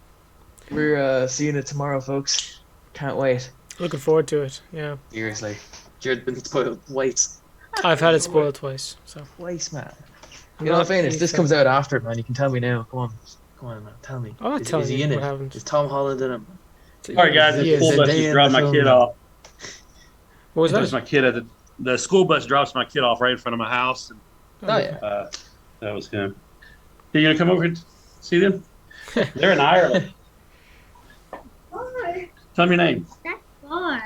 We're seeing it tomorrow, folks. Can't wait. looking forward to it. Yeah, Seriously. Jared's been spoiled twice. I've had it spoiled twice. So Twice, man. You know, fairness, this comes out after it, man. You can tell me now. Come on, man. Tell me. I'm not telling is he you in what it? happened. Is Tom Holland in it? All right, guys. The school bus just dropped my kid off. What was There's that? my kid at the school bus drops my kid off right in front of my house. And, Oh, yeah. that was him. Are you gonna come over and see them? They're in Ireland. Hi. Tell me your name. That's far.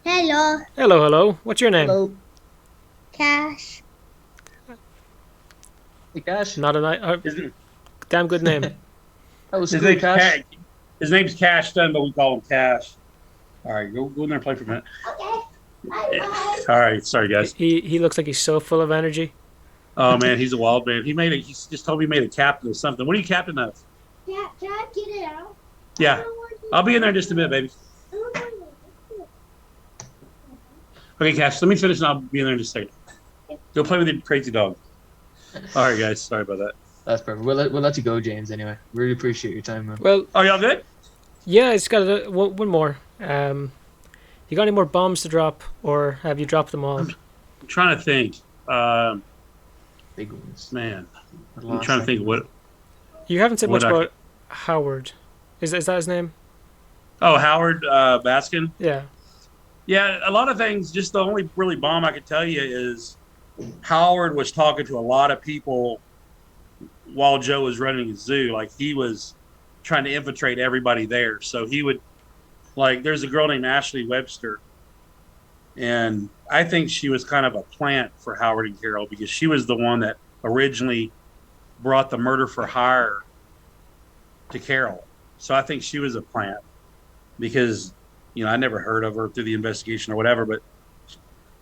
Hello, Hello. What's your name? Hello. Cash. Hey, Cash. Not a His, damn good name. That was his cool, name's Cash. His name's Cash Dunn, but we call him Cash. All right, go in there and play for a minute. Okay. Bye. All right, sorry guys. He looks like he's so full of energy. Oh man, he's a wild man. He just told me he made a captain of something. What are you captain of? Dad, get it out. Yeah, I'll be in there in just a bit, baby. Okay, Cash, let me finish and I'll be in there in just a second. Go play with your crazy dog. All right, guys. Sorry about that. That's perfect. We'll let you go, James. Anyway, really appreciate your time, man. Well, Oh, y'all good? yeah, it's got one more. You got any more bombs to drop, or have you dropped them all? I'm trying to think. Big ones. Man, At I'm last trying to think second. what. You haven't said much What I- about Howard. Is that his name? Oh, Howard Baskin. Yeah. Yeah, a lot of things. Just the only really bomb I could tell you is Howard was talking to a lot of people while Joe was running his zoo. Like he was trying to infiltrate everybody there. So he would, like, there's a girl named Ashley Webster, and I think she was kind of a plant for Howard and Carole because she was the one that originally brought the murder for hire to Carole. So I think she was a plant because, I never heard of her through the investigation or whatever, but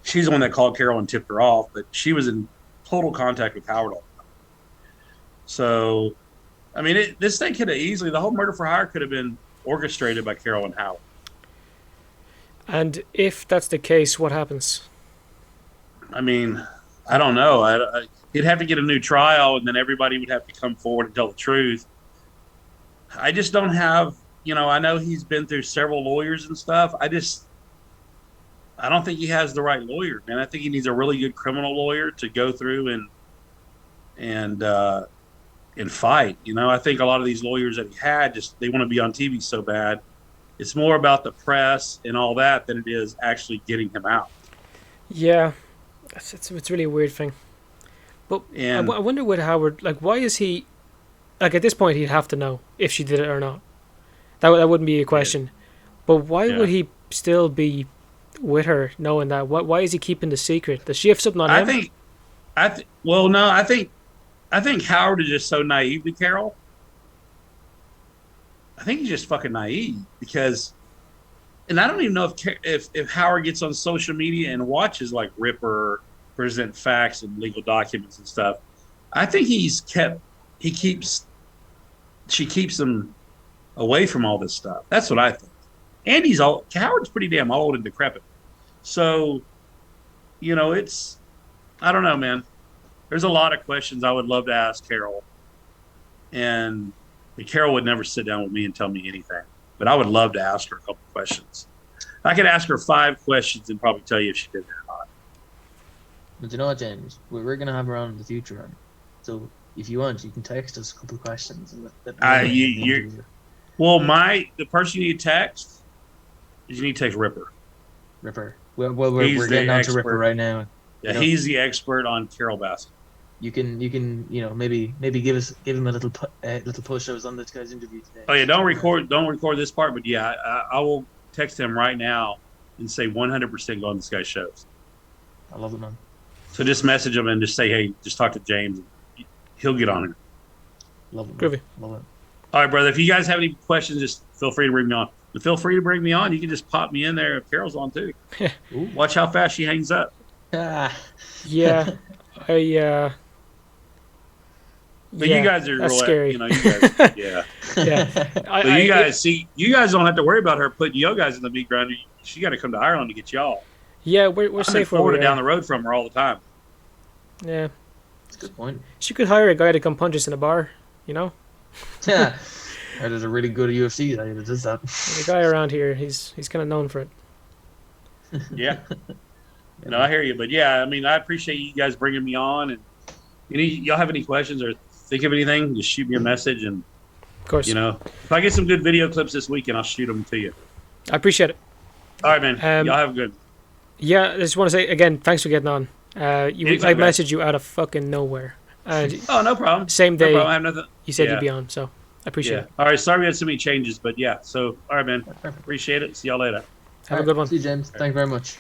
she's the one that called Carole and tipped her off, but she was in total contact with Howard all the time. So, I mean, this thing could have easily, the whole murder for hire could have been orchestrated by Carole and Howard. And if that's the case, what happens? I mean, I don't know. He'd have to get a new trial, and then everybody would have to come forward and tell the truth. I just don't have, I know he's been through several lawyers and stuff. I don't think he has the right lawyer, man. I think he needs a really good criminal lawyer to go through and fight. I think a lot of these lawyers that he had they want to be on TV so bad. It's more about the press and all that than it is actually getting him out. Yeah, it's really a weird thing. But And I wonder with Howard, like, why is he, like, at this point he'd have to know if she did it or not. That wouldn't be a question. But why would he still be with her, knowing that? Why is he keeping the secret? Does she have something on him? I think Howard is just so naive to Carole. I think he's just fucking naive because, and I don't even know if Howard gets on social media and watches like Ripper present facts and legal documents and stuff. I think she keeps him away from all this stuff. That's what I think. And Howard's pretty damn old and decrepit. So, I don't know, man. There's a lot of questions I would love to ask Carole. And Carole would never sit down with me and tell me anything. But I would love to ask her a couple questions. I could ask her 5 questions and probably tell you if she did it or not. But you know what, James? We're going to have her on in the future, man. So if you want, you can text us a couple of questions. And the person you need to text is you need to text Ripper. Ripper. Well, we're getting on to Ripper right now. Yeah, he's the expert on Carole Baskins. You can maybe give him a little push. I was on this guy's interview today. Oh yeah, don't record this part, but yeah, I will text him right now and say 100% go on this guy's shows. I love it, man. So just message him and just say, hey, just talk to James. He'll get on it. Love it. Groovy. Love it. All right, brother. If you guys have any questions, just feel free to bring me on. But feel free to bring me on. You can just pop me in there if Carole's on too. Watch how fast she hangs up. Yeah, But you guys are that's real, scary. you guys, yeah. Yeah. But you guys don't have to worry about her putting you guys in the meat grinder. She got to come to Ireland to get y'all. Yeah, we're I'm in safe where Florida we down are. the road from her all the time. Yeah, That's a good point. she could hire a guy to come punch us in a bar. Yeah. There's a really good UFC guy that does that. The guy around here, he's kind of known for it. Yeah. No, I hear you. But yeah, I mean, I appreciate you guys bringing me on. And y'all have any questions or think of anything, just shoot me a message. And, Of course. if I get some good video clips this weekend, I'll shoot them to you. I appreciate it. All right, man. Y'all have a good. Yeah, I just want to say again, thanks for getting on. I messaged you out of fucking nowhere, and Oh, no problem. same No day problem. I have nothing. you said Yeah. you'd be on, so I appreciate Yeah. it. All right. Sorry we had so many changes, but yeah. So, all right, man. Appreciate it. See y'all later. Have a good one. See you, James. Thank you very much.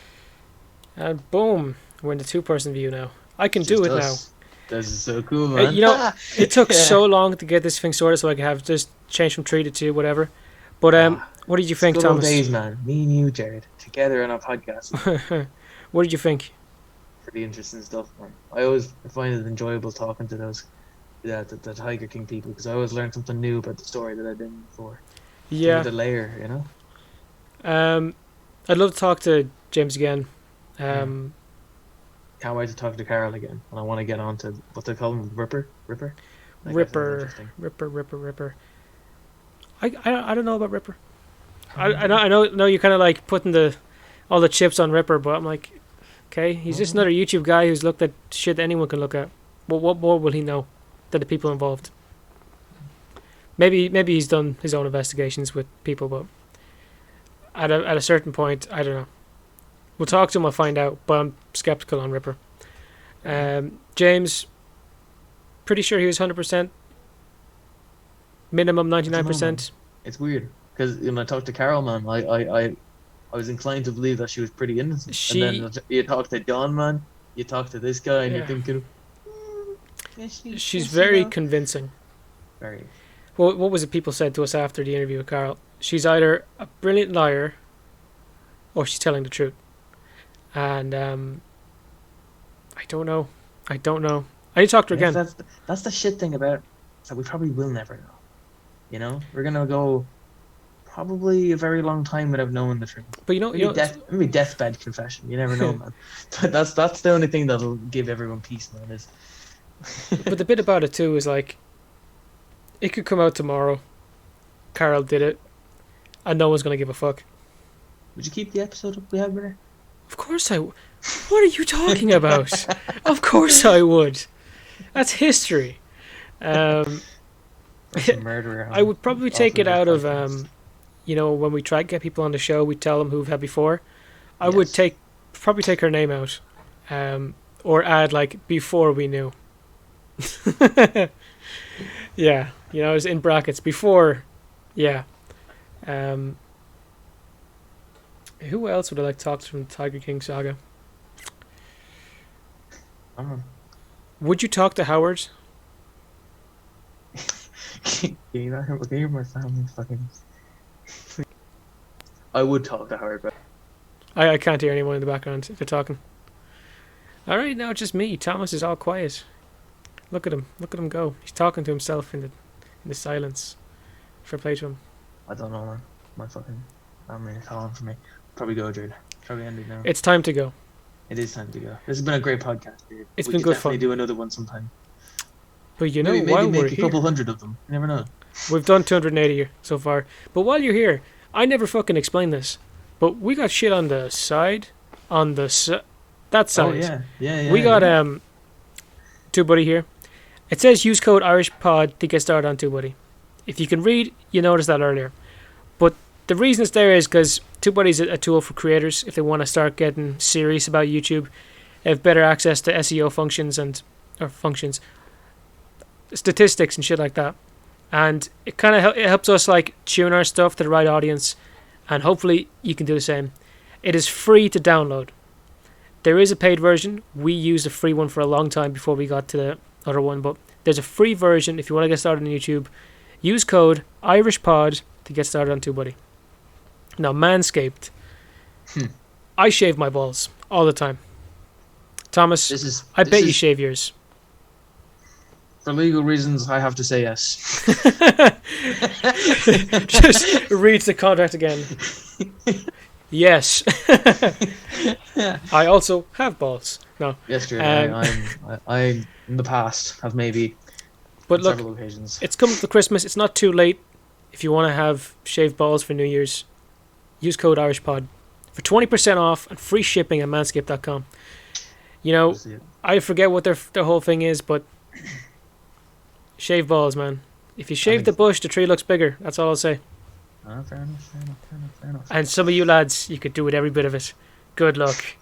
And boom, we're in the 2-person view now. I can do Just it now. us. This is so cool, man. It took Yeah. so long to get this thing sorted, so I could have just changed from 3 to 2, whatever. But what did you think, Good old Thomas? days, man. Me and you, Jared, together on a podcast. What did you think? Pretty interesting stuff, man. I always find it enjoyable talking to those, the Tiger King people, because I always learn something new about the story that I didn't before. Give it Yeah. a layer, you know. I'd love to talk to James again. Um, Can't wait to talk to Carol again, and I want to get on to what they call him, Ripper. Ripper. That guy sounds Ripper, interesting. Ripper. I don't know about Ripper. I know you're kind of like putting all the chips on Ripper, but I'm like, okay, he's just another YouTube guy who's looked at shit that anyone can look at. What more will he know than the people involved? Maybe he's done his own investigations with people, but at a certain point, I don't know. We'll talk to him. I'll find out, but I'm skeptical on Ripper. James, pretty sure he was 100%. Minimum 99%. It's weird because when I talked to Carol, man, I was inclined to believe that she was pretty innocent. And then you talk to John, man, you talk to this guy, and Yeah. you're thinking, She's very convincing. very. Well, what was it people said to us after the interview with Carol? She's either a brilliant liar or she's telling the truth. And I don't know. I need to talk to her again. That's the shit thing about it. So we probably will never know. You know, we're gonna go probably a very long time without knowing the truth. But you know, Maybe deathbed confession. You never know, man. But that's the only thing that'll give everyone peace, man. Is but the bit about it too is like, it could come out tomorrow. Carol did it, and no one's gonna give a fuck. would you keep the episode up we had with her? Of course I. What are you talking about? Of course I would. That's history. That's a murderer. I would probably take it out of podcast. when we try to get people on the show, we tell them who we've had before. I would Yes. probably take her name out, or add like before we knew. Yeah, it's in brackets before. Yeah. Who else would I like to talk to from the Tiger King saga? I don't know. Would you talk to Howard? Can you not hear my family fucking? I would talk to her, but I can't hear anyone in the background if they're talking. All right, now it's just me. Thomas is all quiet. Look at him go. He's talking to himself in the silence. Fair play to him. I don't know, man. My fucking family is calling for me. Probably go, Jared. Probably end it now. It's time to go. It is time to go. This has been a great podcast, dude. It's We been could good definitely fun. do another one sometime. But Maybe while make we're a here, couple hundred of them. You never know. we've done 280 so far. But while you're here, I never fucking explained this. But we got shit on the side, that side. Oh yeah. We got TubeBuddy here. It says use code IrishPod to get started on TubeBuddy. If you can read, you noticed that earlier. But the reason it's there is because TubeBuddy is a tool for creators if they want to start getting serious about YouTube. They have better access to SEO functions, statistics and shit like that. And it kind of it helps us like tune our stuff to the right audience, and hopefully you can do the same. It is free to download. There is a paid version. We used a free one for a long time before we got to the other one, but there's a free version if you want to get started on YouTube. Use code IrishPod to get started on TubeBuddy. Now, Manscaped. I shave my balls all the time. Thomas, I bet you shave yours. For legal reasons, I have to say yes. Just reads the contract again. Yes. I also have balls. No. Yes, Jared. I in the past have maybe But on look, several occasions. it's coming to Christmas. It's not too late. If you want to have shaved balls for New Year's, use code IrishPod for 20% off and free shipping at manscaped.com. I forget what their whole thing is, but shave balls, man. If you shave the bush, the tree looks bigger. That's all I'll say. Fair enough. And some of you lads, you could do with every bit of it. Good luck.